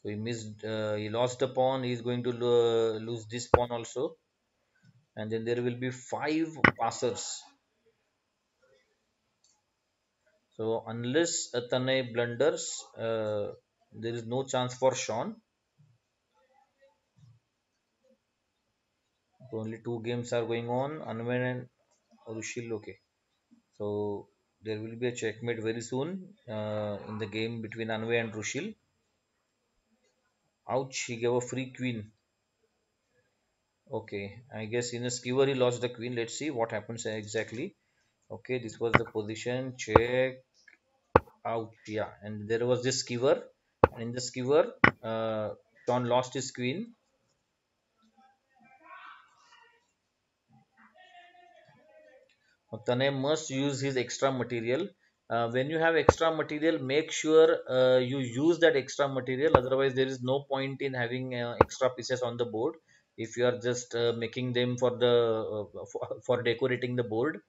So he missed. He lost the pawn. He is going to lose this pawn also, and then there will be five passers. So unless Tane blunders, There is no chance for Sean. Only two games are going on. Anwen and Rushil. Okay. So there will be a checkmate very soon in the game between Anwe and Rushil. Ouch, he gave a free queen. Okay, I guess in a skewer he lost the queen. Let's see what happens exactly. Okay, this was the position. Check. Ouch, yeah. And there was this skewer. And in the skewer, Sean lost his queen. Tanay must use his extra material. When you have extra material, make sure you use that extra material. Otherwise, there is no point in having extra pieces on the board if you are just making them for the for decorating the board.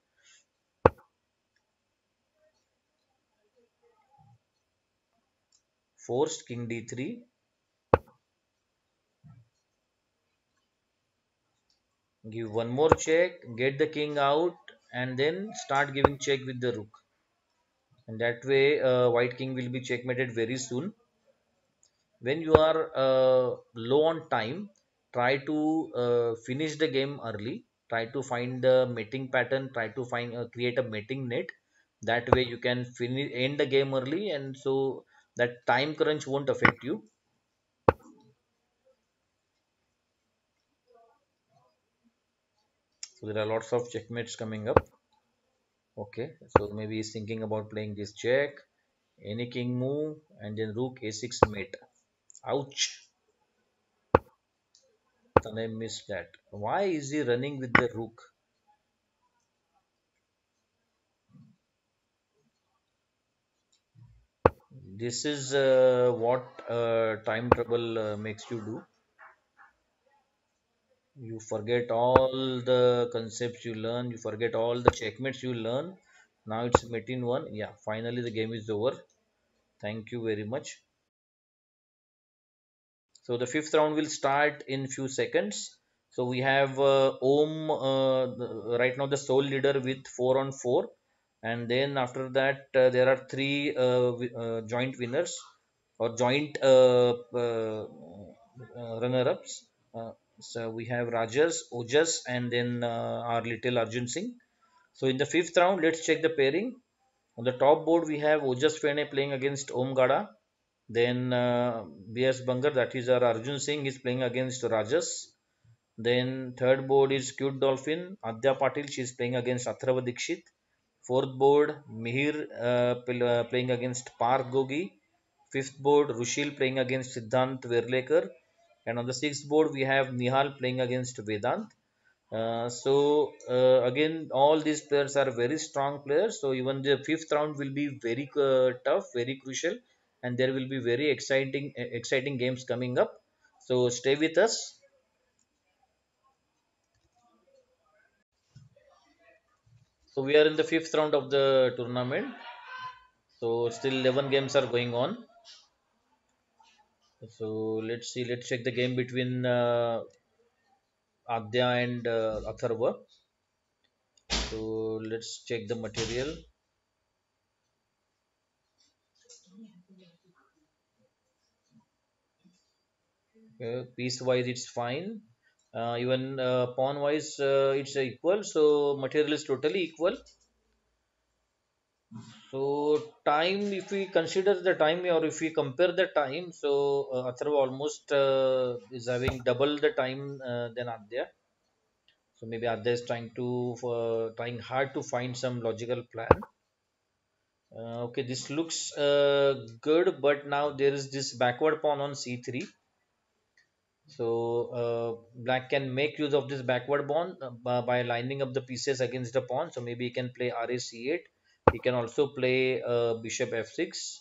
Forced king d3. Give one more check. Get the king out, and then start giving check with the rook. And that way, white king will be checkmated very soon. When you are low on time, try to finish the game early. Try to find the mating pattern, try to find create a mating net. That way you can finish end the game early, and so that time crunch won't affect you. So there are lots of checkmates coming up. Okay, so maybe he's thinking about playing this check, any king move, and then rook a6 mate. Ouch. And I missed that. Why is he running with the rook? This is what time trouble makes you do. You forget all the concepts you learn, you forget all the checkmates you learn. Now it's mate in one. Yeah, finally the game is over. Thank you very much. So the fifth round will start in few seconds. So we have Om right now the sole leader with 4 on 4, and then after that there are three joint winners or joint runner-ups. So we have Rajas, Ojas, and then our little Arjun Singh. So in the fifth round, let's check the pairing. On the top board, we have Ojas Fene playing against Om Gada. Then B.S. Bangar, that is our Arjun Singh, is playing against Rajas. Then third board is Cute Dolphin. Adya Patil, she is playing against Atharva Dikshit. Fourth board, Mihir playing against Park Gogi. Fifth board, Rushil playing against Siddhant Verlekar. And on the sixth board, we have Nihal playing against Vedant. Again, all these players are very strong players. So even the fifth round will be very tough, very crucial, and there will be very exciting games coming up. So stay with us. So we are in the fifth round of the tournament. So still 11 games are going on. So let's see. Let's check the game between Adya and Atharva. So let's check the material. Piece wise, it's fine. Even pawn wise, it's equal. So material is totally equal. So time, if we consider the time or if we compare the time, so Atharva almost is having double the time than Adya. So maybe Adya is trying hard to find some logical plan. Okay, this looks good, but now there is this backward pawn on c3. So black can make use of this backward pawn by lining up the pieces against the pawn. So maybe he can play RAC8. He can also play bishop f6.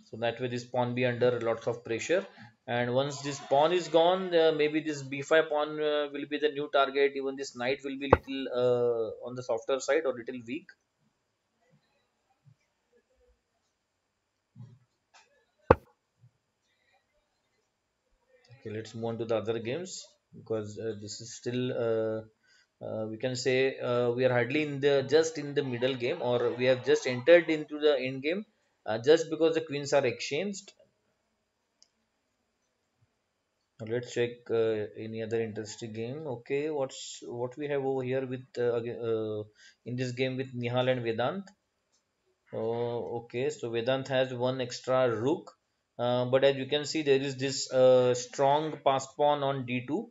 So that way this pawn be under lots of pressure. And once this pawn is gone, maybe this b5 pawn will be the new target. Even this knight will be little on the softer side or little weak. Okay, let's move on to the other games because this is still we can say we are hardly in the just in the middle game, or we have just entered into the end game. just because the queens are exchanged. Let's check any other interesting game. Okay, what we have over here with in this game with Nihal and Vedant. Oh, okay. So Vedant has one extra rook, but as you can see, there is this strong pass pawn on d2.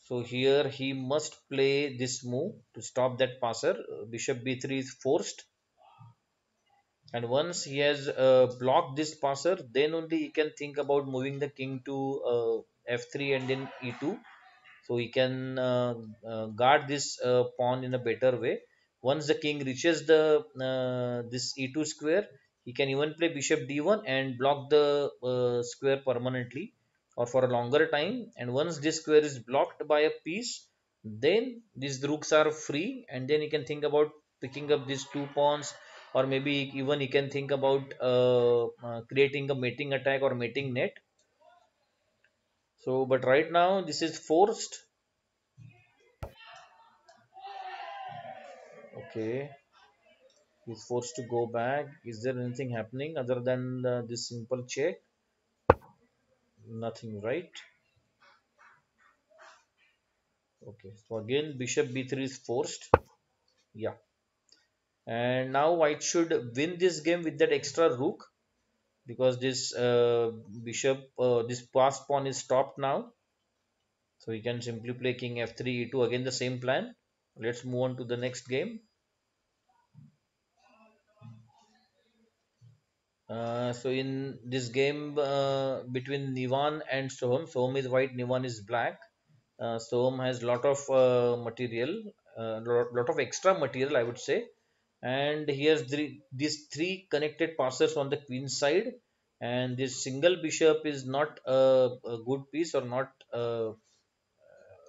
So here he must play this move to stop that passer. Bishop b3 is forced, and once he has blocked this passer, then only he can think about moving the king to f3 and then e2, so he can guard this pawn in a better way. Once the king reaches the this e2 square, he can even play bishop d1 and block the square permanently or for a longer time. And once this square is blocked by a piece, then these rooks are free, and then he can think about picking up these two pawns, or maybe even he can think about creating a mating attack or mating net. So but right now this is forced. Okay, he's forced to go back. Is there anything happening other than this simple check? Nothing, right? Okay, so again bishop b3 is forced. Yeah, and now white should win this game with that extra rook, because this this pass pawn is stopped now. So we can simply play king f3 e2, again the same plan. Let's move on to the next game. So in this game between Nivan and Soham, Soham is white, Nivan is black. Soham has lot of material, lot of extra material, I would say, and he has these three connected passes on the queen side, and this single bishop is not a good piece, or not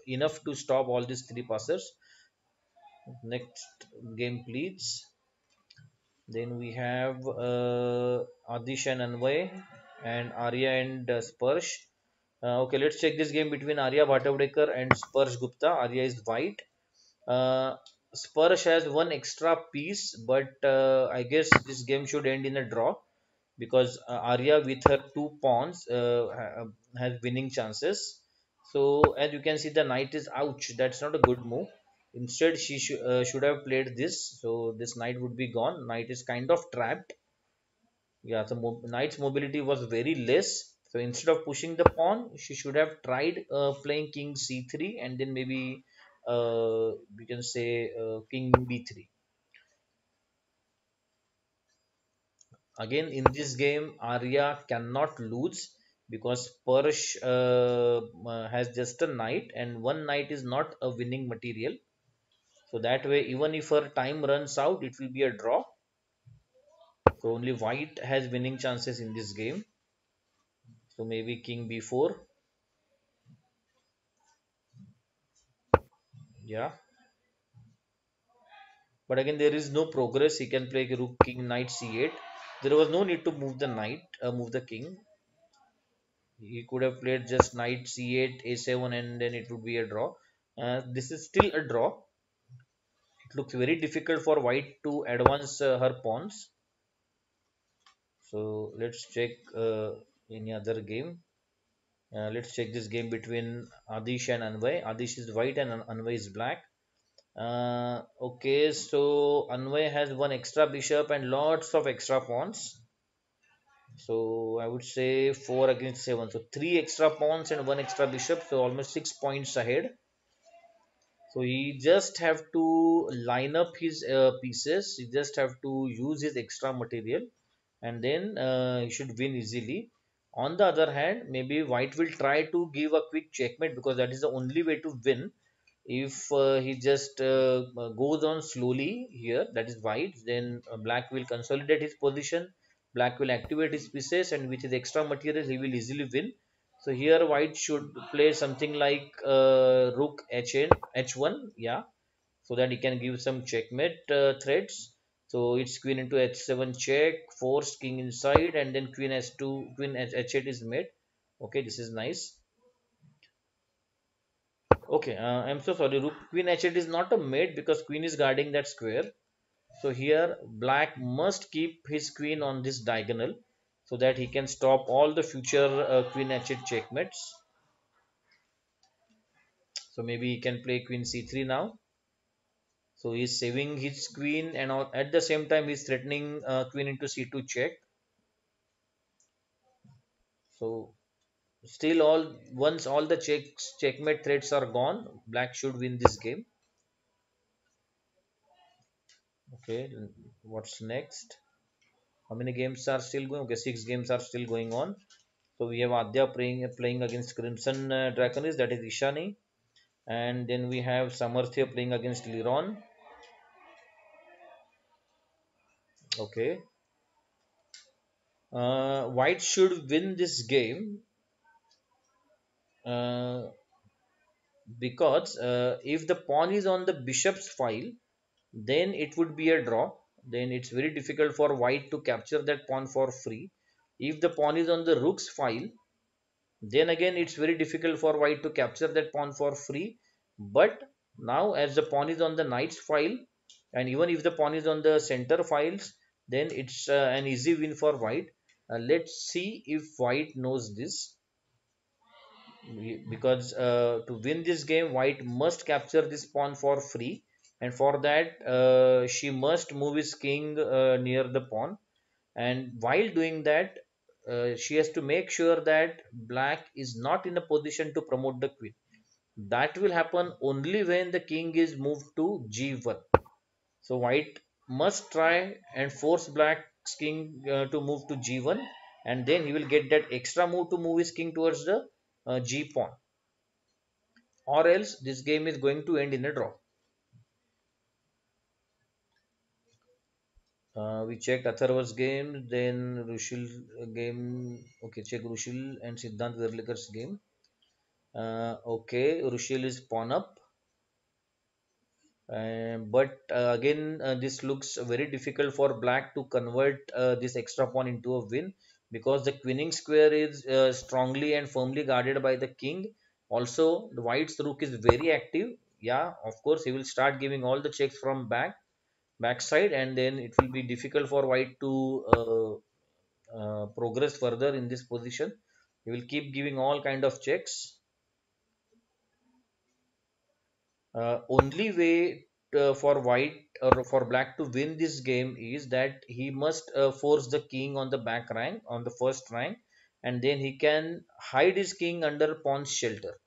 enough to stop all these three passes. Next game, please. Then we have Adish and Anvay, and Arya and Sparsh. Okay, let's check this game between Arya Bhatavdekar and Sparsh Gupta. Arya is white. Uh, Sparsh has one extra piece, but I guess this game should end in a draw, because Arya with her two pawns has winning chances. So as you can see, the knight is ouch. That's not a good move. Instead, she should have played this. So this knight would be gone. Knight is kind of trapped. Yeah, the knight's mobility was very less. So instead of pushing the pawn, she should have tried playing king c3, and then maybe we can say king b3. Again, in this game, Arya cannot lose, because Persh has just a knight, and one knight is not a winning material. So that way, even if her time runs out, it will be a draw. So only white has winning chances in this game. So maybe king b4. Yeah. But again, there is no progress. He can play rook, king, knight c8. There was no need to move the knight, move the king. He could have played just knight c8, a7, and then it would be a draw. This is still a draw. It looks very difficult for white to advance her pawns. So let's check any other game. Let's check this game between Adish and Anvay. Adish is white and Anvay is black. Okay, so Anvay has one extra bishop and lots of extra pawns. So I would say 4 against 7. So 3 extra pawns and 1 extra bishop. So almost 6 points ahead. So he just have to line up his pieces. He just have to use his extra material, and then he should win easily. On the other hand, maybe white will try to give a quick checkmate, because that is the only way to win. If he just goes on slowly here, that is white, then black will consolidate his position. Black will activate his pieces, and with his extra material, he will easily win. So here white should play something like rook h1, yeah, so that he can give some checkmate threats. So it's queen into h7 check, forced king inside, and then queen s2, queen h8 is made. Okay, this is nice. Okay, I'm so sorry. Rook queen h8 is not a mate, because queen is guarding that square. So here black must keep his queen on this diagonal so that he can stop all the future queen h8 checkmates. So maybe he can play queen c3 now. So he's saving his queen, and at the same time he's threatening queen into c2 check. So still all once all the checkmate threats are gone, black should win this game. Okay, what's next? How many games are still going? Okay, 6 games are still going on. So we have Adya playing against Crimson Draconis, that is Ishani, and then we have Samarthya playing against Liron. Okay, White should win this game uh, because if the pawn is on the bishop's file, then it would be a draw. Then it's very difficult for White to capture that pawn for free. If the pawn is on the rook's file, then again it's very difficult for White to capture that pawn for free. But now as the pawn is on the knight's file, and even if the pawn is on the center files, then it's an easy win for White. Let's see if White knows this, because to win this game White must capture this pawn for free, and for that she must move his king near the pawn, and while doing that she has to make sure that black is not in a position to promote the queen. That will happen only when the king is moved to g1. So White must try and force black's king to move to g1, and then he will get that extra move to move his king towards the g pawn, or else this game is going to end in a draw. We checked Atharva's game, then Rushil game. Okay, check Rushil and Siddhant Verliker's game. Okay, Rushil is pawn up, but again, this looks very difficult for black to convert this extra pawn into a win, because the queening square is strongly and firmly guarded by the king. Also, the white's rook is very active. Yeah, of course, he will start giving all the checks from backside, and then it will be difficult for white to progress further in this position. He will keep giving all kind of checks. Only way for white or for black to win this game is that he must force the king on the back rank, on the first rank, and then he can hide his king under pawn's shelter.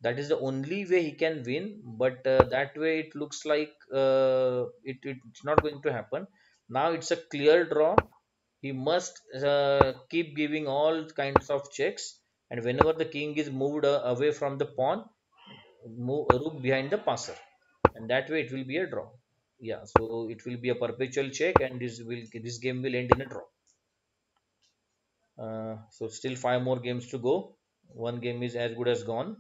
That is the only way he can win, but that way it looks like it's not going to happen. Now it's a clear draw. He must keep giving all kinds of checks, and whenever the king is moved away from the pawn, move a rook behind the passer, and that way it will be a draw. Yeah, so it will be a perpetual check, and this game will end in a draw. So still 5 more games to go. One game is as good as gone.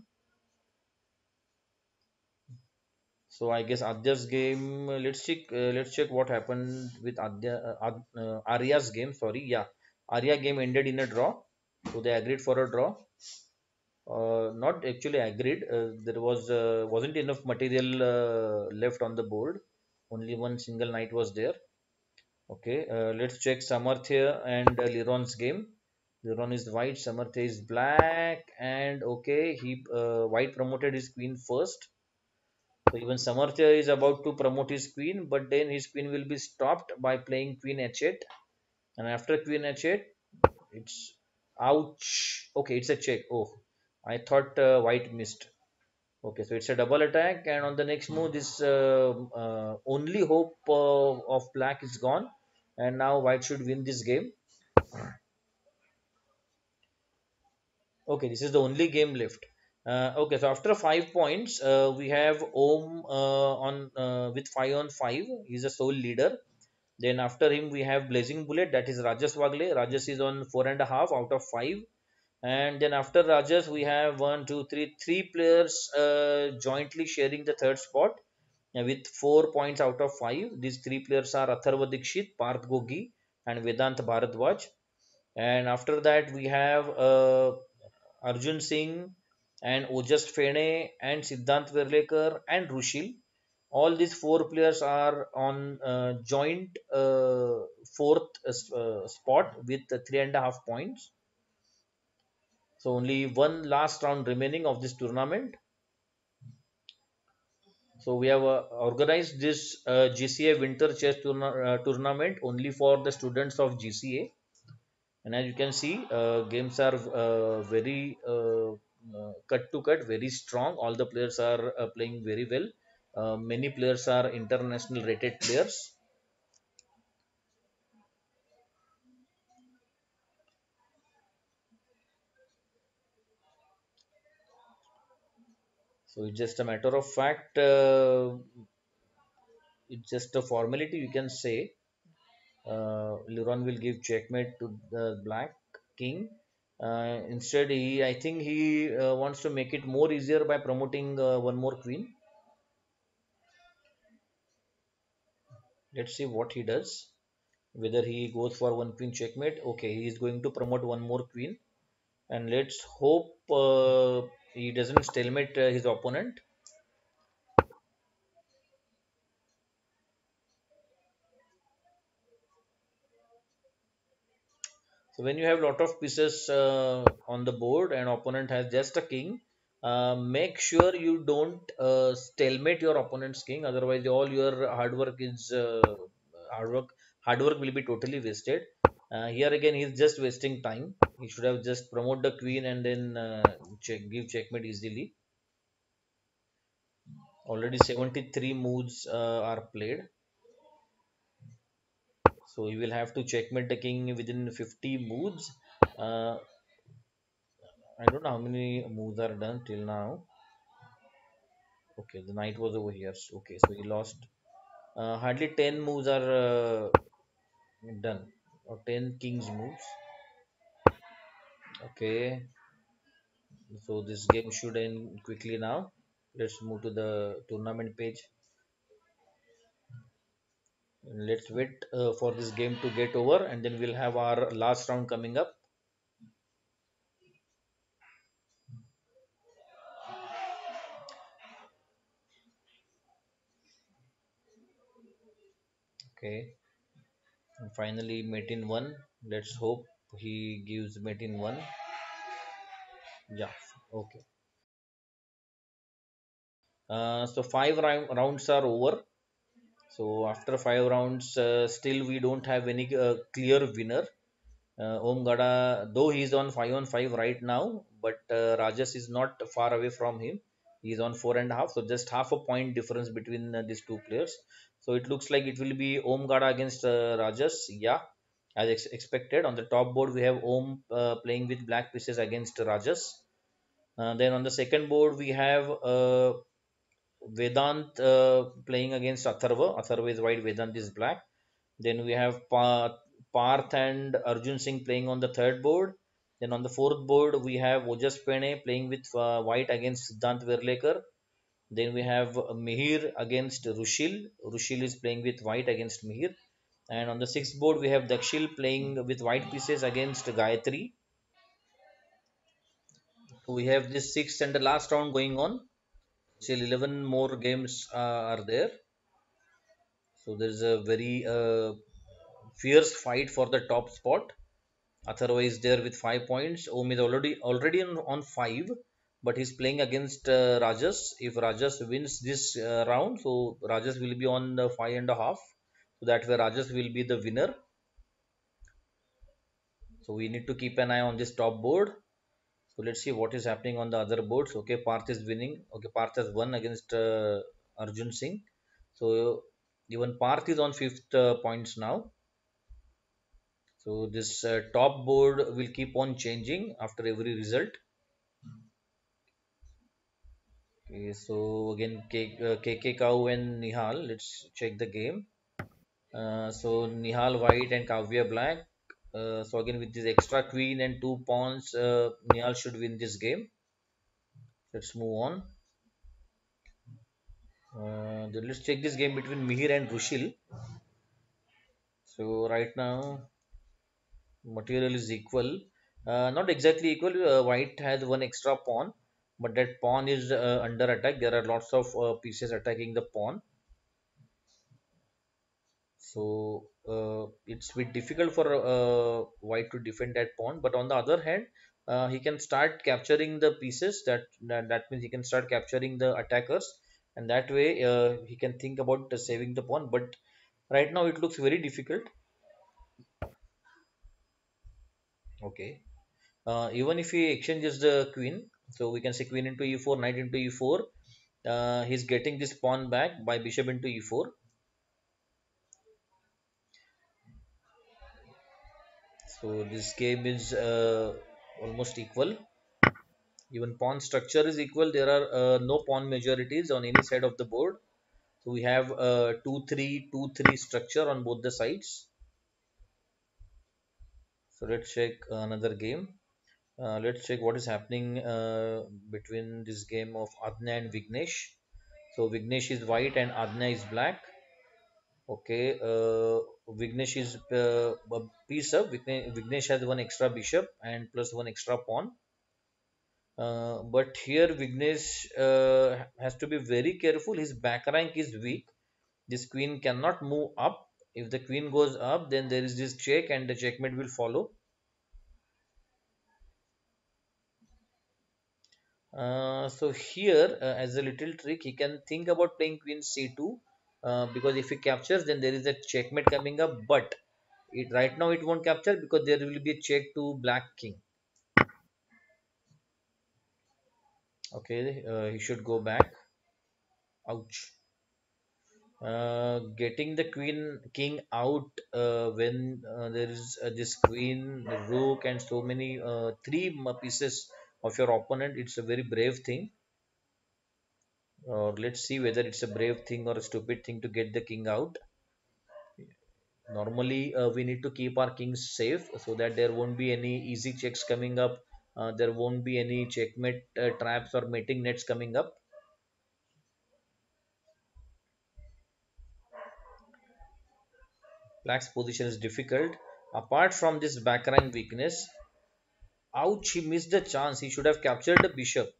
So I guess Adya's game. Let's check. Let's check what happened with Arya's game. Sorry, yeah, Arya game ended in a draw. So they agreed for a draw. Not actually agreed. There wasn't enough material left on the board. Only one single knight was there. Okay, let's check Samarthya and Liron's game. Liron is white, Samarthya is black, and okay, he white promoted his queen first. So even Samarthya is about to promote his queen, but then his queen will be stopped by playing queen h8. And after queen h8, it's ouch. Okay, it's a check. Oh, I thought white missed. Okay, so it's a double attack, and on the next move, this only hope of black is gone, and now white should win this game. Okay, this is the only game left. Okay, so after 5 points, we have Om on with 5 on 5. He's a sole leader. Then after him, we have Blazing Bullet. That is Rajas Wagle. Rajas is on 4.5 out of 5. And then after Rajas, we have one, two, three players jointly sharing the third spot with 4 points out of 5. These three players are Atharva Dikshit, Parth Gogi, and Vedant Bharadwaj. And after that, we have Arjun Singh and Ojas Fene and Siddhant Verlekar and Rushil. All these four players are on joint fourth spot with 3.5 points. So only one last round remaining of this tournament. So we have organized this GCA Winter Chess Tournament only for the students of GCA. And as you can see, games are very cut to cut, very strong. All the players are playing very well. Many players are international rated players. So it's just a matter of fact. It's just a formality, you can say. Leron will give checkmate to the black king. Instead, I think he wants to make it more easier by promoting one more queen. Let's see what he does. Whether he goes for one queen checkmate. Okay, he is going to promote one more queen, and let's hope he doesn't stalemate his opponent. So when you have lot of pieces on the board and opponent has just a king, make sure you don't stalemate your opponent's king. Otherwise, all your hard work hard work will be totally wasted. Here again, he's just wasting time. He should have just promote the queen and then give checkmate easily. Already 73 moves are played. So you will have to checkmate the king within 50 moves. Uh, I don't know how many moves are done till now. Okay, the knight was over here. Okay, so he lost. Hardly 10 moves are done, or 10 king's moves. Okay, so this game should end quickly now. Let's move to the tournament page. Let's wait for this game to get over, and then we'll have our last round coming up. Okay, and finally, Metin won. Let's hope he gives Metin one. Yeah, okay. So rounds are over. So after 5 rounds, still we don't have any clear winner. Om Gada, though he is on 5-on-5 right now, but Rajas is not far away from him. He is on 4.5, so just half a point difference between these two players. So it looks like it will be Om Gada against Rajas. Yeah, as expected. On the top board, we have Om playing with black pieces against Rajas. Then on the second board, we have Vedant playing against Atharva. Atharva is white, Vedant is black. Then we have Parth and Arjun Singh playing on the third board. Then on the fourth board, we have Ojas Pene playing with white against Siddhant Verlekar. Then we have Mihir against Rushil. Rushil is playing with white against Mihir. And on the sixth board, we have Dakshil playing with white pieces against Gayatri. So we have this sixth and the last round going on. Still 11 more games are there. So there is a very fierce fight for the top spot. Atharva is there with 5 points. Om is already on five, but he's playing against Rajas. If Rajas wins this round, so Rajas will be on the 5.5. So that way Rajas will be the winner. So we need to keep an eye on this top board. So let's see what is happening on the other boards. Okay, Parth is winning. Okay, Parth has won against Arjun Singh. So even Parth is on fifth points now. So this top board will keep on changing after every result. Okay, so again KK Cow and Nihal. Let's check the game. So Nihal white and Kavya black. So again with this extra queen and two pawns, Nihal should win this game. Let's move on. Then let's check this game between Mihir and Rushil. So right now material is equal. Not exactly equal. White has one extra pawn, but that pawn is under attack. There are lots of pieces attacking the pawn. So it's a bit difficult for white to defend that pawn. But on the other hand, he can start capturing the pieces. That means he can start capturing the attackers, and that way he can think about saving the pawn. But right now it looks very difficult. Okay. Even if he exchanges the queen, so we can say queen into e4, knight into e4. He's getting this pawn back by bishop into e4. So this game is almost equal. Even pawn structure is equal. There are no pawn majorities on any side of the board. So we have 2-3, 2-3 structure on both the sides. So let's check another game. Let's check what is happening between this game of Adna and Vignesh. So Vignesh is white and Adna is black. Okay, Vignesh is a piece up. Vignesh has one extra bishop and plus one extra pawn. But here Vignesh has to be very careful. His back rank is weak. This queen cannot move up. If the queen goes up, then there is this check and the checkmate will follow. So here, as a little trick, he can think about playing queen c2 because if he captures, then there is a checkmate coming up. But right now it won't capture because there will be a check to black king. Okay, he should go back. Ouch. Getting the queen king out when there is this queen, the rook, and so many three pieces of your opponent. It's a very brave thing. Let's see whether it's a brave thing or a stupid thing to get the king out. Normally, we need to keep our kings safe so that there won't be any easy checks coming up. There won't be any checkmate traps or mating nets coming up. Black's position is difficult. Apart from this back rank weakness, ouch, he missed the chance. He should have captured the bishop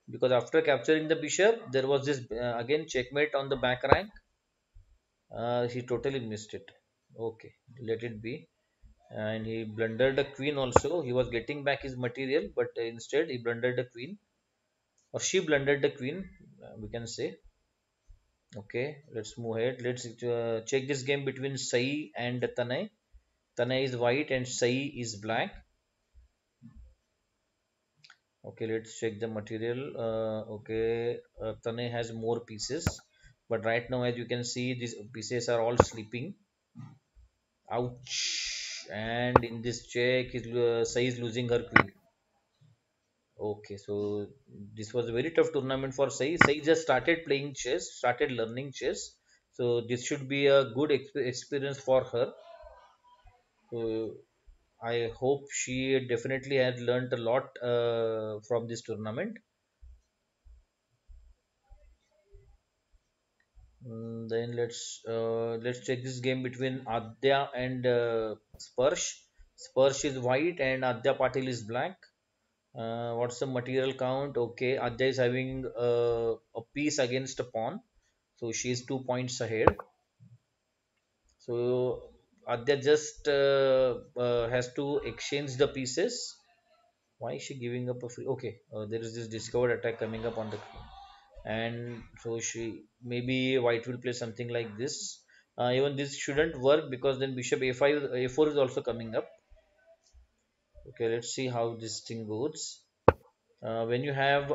because after capturing the bishop, there was this again checkmate on the back rank. He totally missed it. Okay, let it be. And he blundered the queen also. He was getting back his material, but instead he blundered the queen, or she blundered the queen, we can say. Okay, let's move ahead. Let's check this game between Sai and Tanay. Tanay is white and Sai is black. Okay, let's check the material. Okay, Tanay has more pieces, but right now, as you can see, these pieces are all sleeping. Ouch! And in this check, Sai is losing her queen. Okay, so this was a very tough tournament for Sai. Sai just started playing chess, started learning chess. So this should be a good experience for her. So I hope she definitely has learned a lot from this tournament. Then let's check this game between Adya and Sparsh. Sparsh is white and Adya Patil is black. What's the material count? Okay, Adya is having a piece against a pawn, so she is 2 points ahead. So Adya just has to exchange the pieces. Why is she giving up a free? Okay, there is this discovered attack coming up on the queen, and so she maybe white will play something like this. Even this shouldn't work because then bishop a5, a4 is also coming up. Okay, let's see how this thing goes. When you have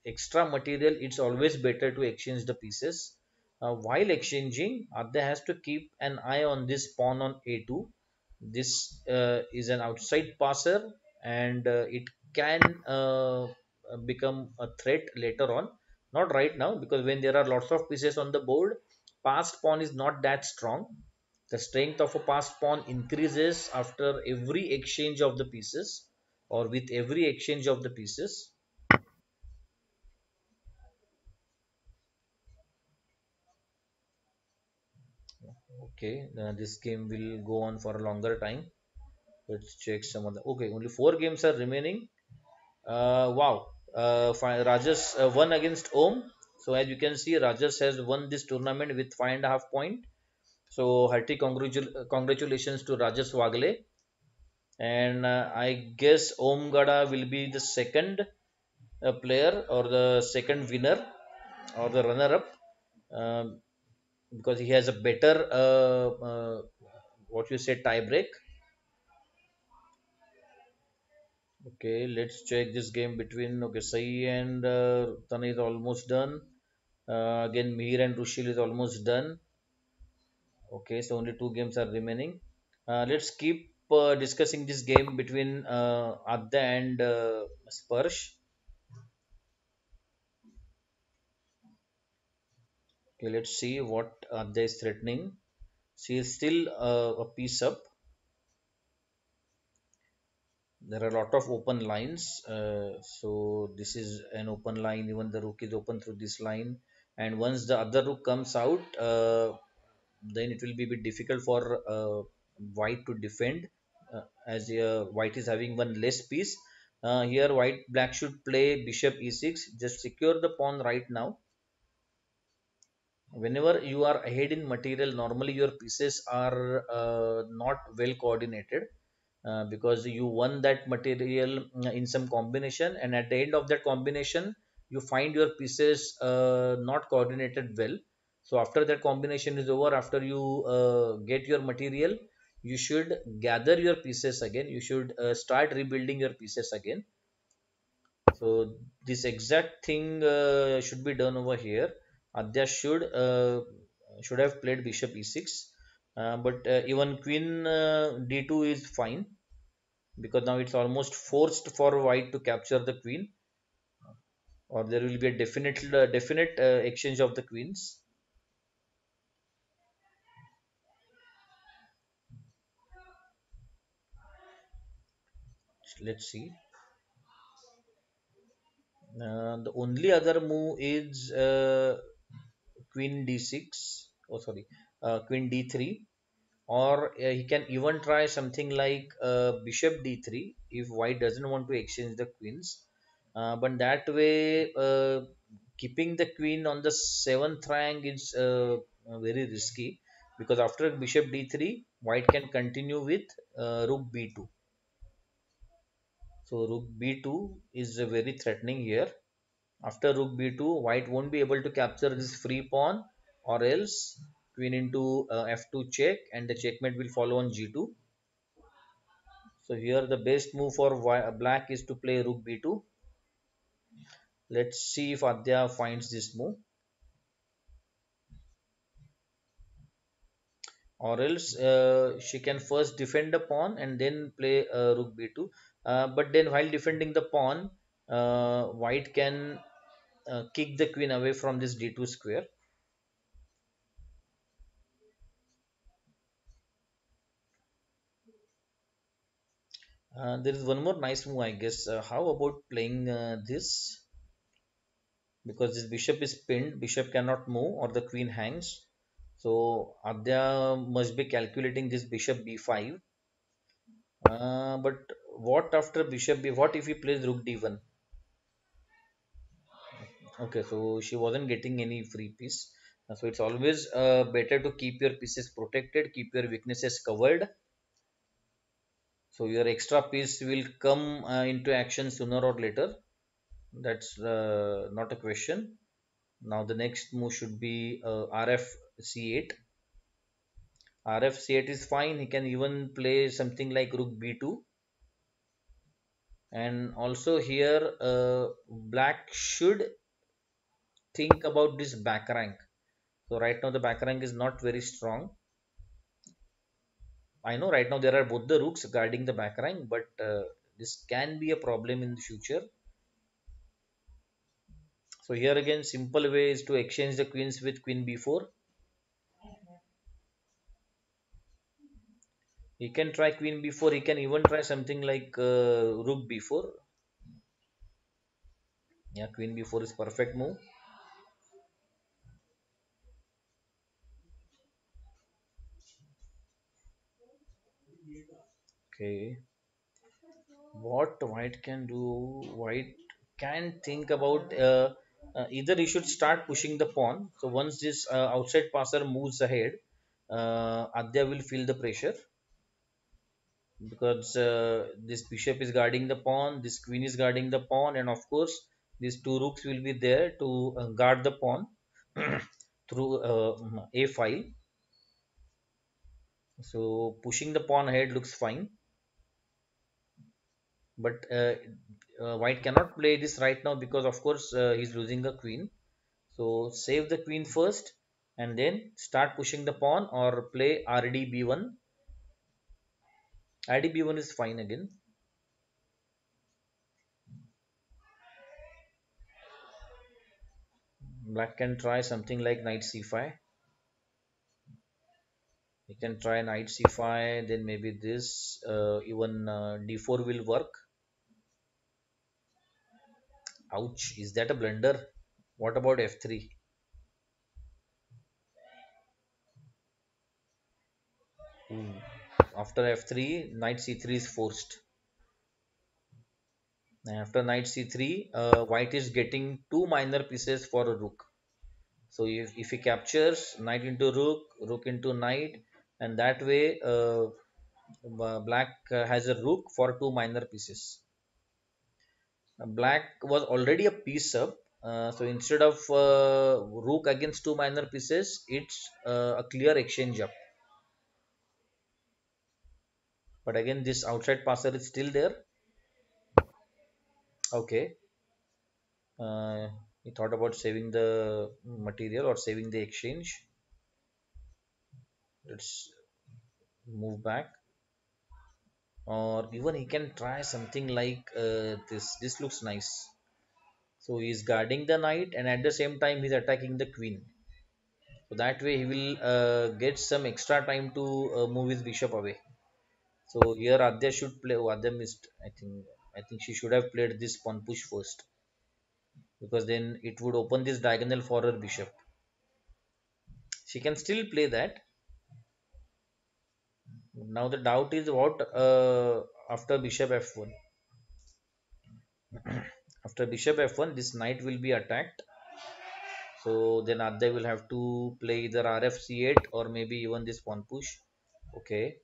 extra material, it's always better to exchange the pieces. While exchanging, Adya has to keep an eye on this pawn on a2. This is an outside passer and it can become a threat later on. Not right now because when there are lots of pieces on the board, passed pawn is not that strong. The strength of a passed pawn increases after every exchange of the pieces or with every exchange of the pieces. Okay, this game will go on for a longer time. Let's check some of the. Okay, only four games are remaining. Wow, Rajas won against Om. So as you can see, Rajas has won this tournament with 5.5 points. So hearty congratulations to Rajas Wagle, and I guess Om Gada will be the second player or the second winner or the runner-up, um, because he has a better what you say tie break. Okay, let's check this game between okay Sai and Tana is almost done. Again, Mir and Rushil is almost done. Okay, so only two games are remaining. Let's keep discussing this game between Adda and Sparsh. Okay, let's see what Adda is threatening. She is still a piece up. There are a lot of open lines. So this is an open line. Even the rook is open through this line. And once the other rook comes out, then it will be a bit difficult for white to defend, as white is having one less piece. Here white black should play bishop e6, just secure the pawn right now. Whenever you are ahead in material, normally your pieces are not well coordinated, because you won that material in some combination, and at the end of that combination you find your pieces not coordinated well. So after that combination is over, after you get your material, you should gather your pieces again, you should start rebuilding your pieces again. So this exact thing should be done over here. Adya should have played bishop e6, but even queen d2 is fine, because now it's almost forced for white to capture the queen, or there will be a definite exchange of the queens. Let's see. The only other move is queen d6. Oh, sorry, queen d3, or he can even try something like bishop d3 if white doesn't want to exchange the queens. But that way, keeping the queen on the seventh rank is very risky, because after bishop d3 white can continue with rook b2. So rook b2 is very threatening here. After rook b2, white won't be able to capture this free pawn, or else queen into f2 check, and the checkmate will follow on g2. So here the best move for black is to play rook b2. Let's see if Adya finds this move, or else she can first defend the pawn and then play rook b2. But then while defending the pawn, white can kick the queen away from this d2 square. There is one more nice move, I guess. How about playing this? Because this bishop is pinned, bishop cannot move or the queen hangs. So Adya must be calculating this bishop b5. But what after bishop b? What if he plays rook d1? Okay, so she wasn't getting any free piece. So it's always better to keep your pieces protected, keep your weaknesses covered. So your extra piece will come into action sooner or later. That's not a question. Now the next move should be RF c8. RF c8 is fine. He can even play something like rook b2. And also here, black should think about this back rank. So right now the back rank is not very strong. I know right now there are both the rooks guarding the back rank, but this can be a problem in the future. So here again, simple way is to exchange the queens with queen b4. He can try queen b4. He can even try something like rook b4. Yeah, queen b4 is perfect move. Okay, what white can do? White can think about either he should start pushing the pawn. So once this outside passer moves ahead, Adya will feel the pressure because this bishop is guarding the pawn, this queen is guarding the pawn, and of course these two rooks will be there to guard the pawn through a file. So pushing the pawn ahead looks fine, but white cannot play this right now because of course he's losing a queen. So save the queen first and then start pushing the pawn or play RDB1. RDB1 is fine again. Black can try something like knight c5. He can try knight c5, then maybe this, even d4 will work. Ouch, is that a blunder? What about f3? Ooh. After f3, knight c3 is forced. And after knight c3, white is getting two minor pieces for a rook. So if he captures knight into rook, rook into knight, and that way black has a rook for two minor pieces. Black was already a piece up, so instead of rook against two minor pieces, it's a clear exchange up. But again, this outside passer is still there. Okay, uh, he thought about saving the material or saving the exchange. Let's move back, or even he can try something like this. This looks nice. So he's guarding the knight, and at the same time he's attacking the queen. So that way he will get some extra time to move his bishop away. So here Adya should play. Oh, Adya missed. I think she should have played this pawn push first because then it would open this diagonal for her bishop. She can still play that. Now the doubt is what after bishop f1. After bishop f1, this knight will be attacked. So then Adya will have to play either rf c8 or maybe even this pawn push. Okay,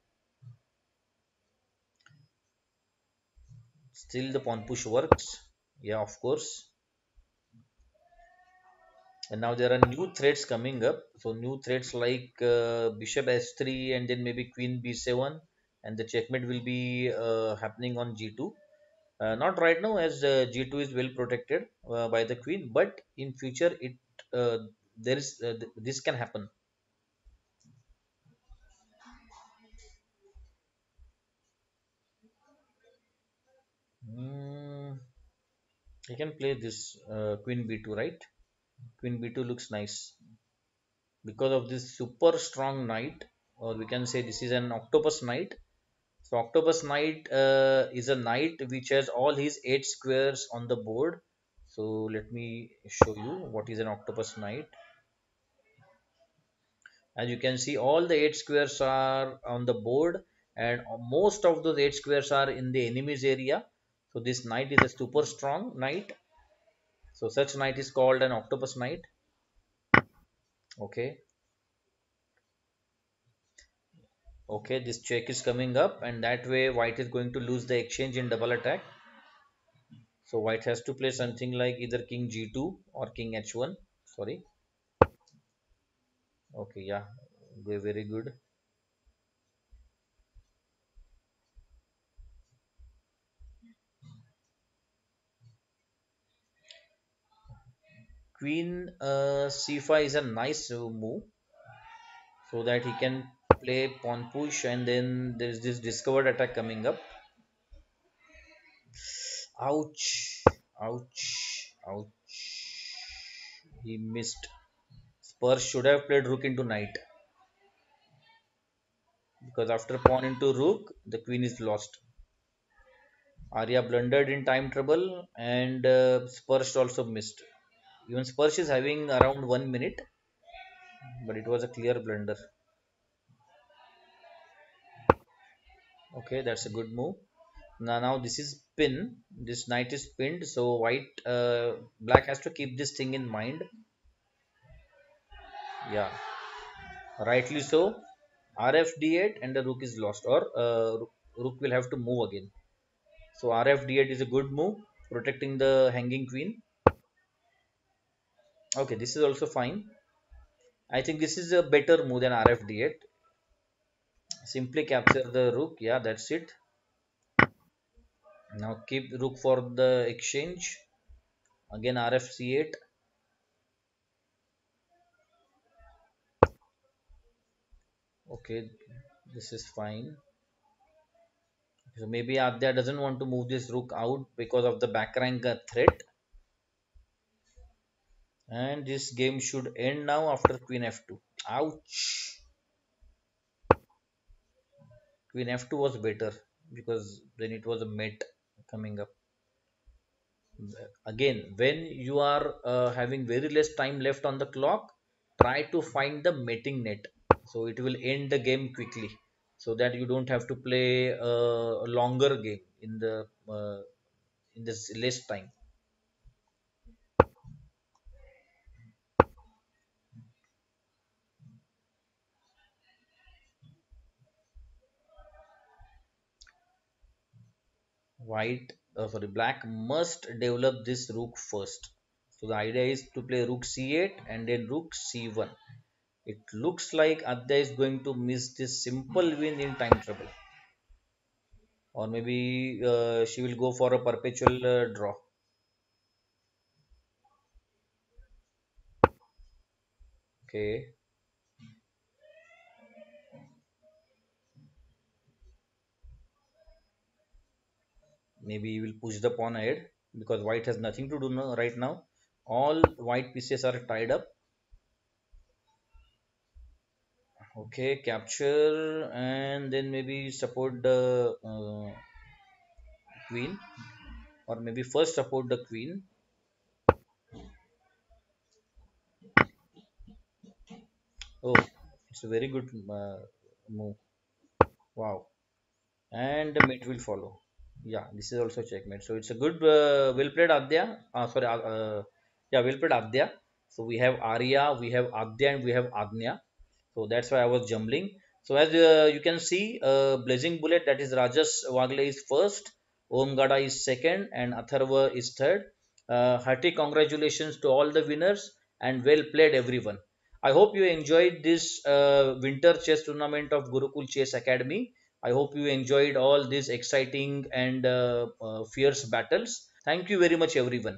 still the pawn push works. Yeah, of course. And now there are new threats coming up. So new threats like bishop s3 and then maybe queen b7, and the checkmate will be happening on g2. Not right now as g2 is well protected by the queen, but in future it uh, there is this can happen. Mm, you can play this queen b2, right? Queen b2 looks nice because of this super strong knight, or we can say this is an octopus knight. So Octopus Knight is a knight which has all his 8 squares on the board. So let me show you what is an Octopus Knight. As you can see, all the 8 squares are on the board, and most of those 8 squares are in the enemy's area. So this knight is a super strong knight. So such knight is called an Octopus Knight. Okay, okay, this check is coming up, and that way white is going to lose the exchange in double attack. So white has to play something like either king g2 or king h1. Sorry. Okay, yeah, very good. Queen c5 is a nice move so that he can play pawn push, and then there is this discovered attack coming up. Ouch, ouch, ouch. He missed. Spurs should have played rook into knight because after pawn into rook, the queen is lost. Arya blundered in time trouble, and Spurs also missed. Even Spurs is having around 1 minute, but it was a clear blunder. Okay, that's a good move. Now this is pin. This knight is pinned, so black has to keep this thing in mind. Yeah, rightly so. rf d8 and the rook is lost, or rook will have to move again. So rf d8 is a good move, protecting the hanging queen. Okay, this is also fine. I think this is a better move than rf d8. Simply capture the rook. Yeah, that's it. Now keep rook for the exchange. Again rf c8. Okay, this is fine. So maybe Adya doesn't want to move this rook out because of the back rank threat. And this game should end now after queen f2. Ouch. Queen f2 was better because then it was a mate coming up. Again, when you are having very less time left on the clock, try to find the mating net. So it will end the game quickly, so that you don't have to play a longer game in this less time. Black must develop this rook first. So the idea is to play rook c8 and then rook c1. It looks like Adya is going to miss this simple win in time trouble, or maybe she will go for a perpetual draw. Okay, maybe he will push the pawn ahead because white has nothing to do now, right now. All white pieces are tied up. Okay, capture and then maybe support the queen, or maybe first support the queen. Oh, it's a very good move. Wow. And the mate will follow. Yeah, this is also checkmate. So it's a good, well played Adya. Yeah, well played Adya. So we have Arya, we have Adya, and we have Agnya. So that's why I was jumbling. So as you can see, Blazing Bullet, that is Rajas Wagle is first, Om Gada is second, and Atharva is third. Hearty congratulations to all the winners, and well played everyone. I hope you enjoyed this winter chess tournament of Gurukul Chess Academy. I hope you enjoyed all these exciting and fierce battles. Thank you very much, everyone.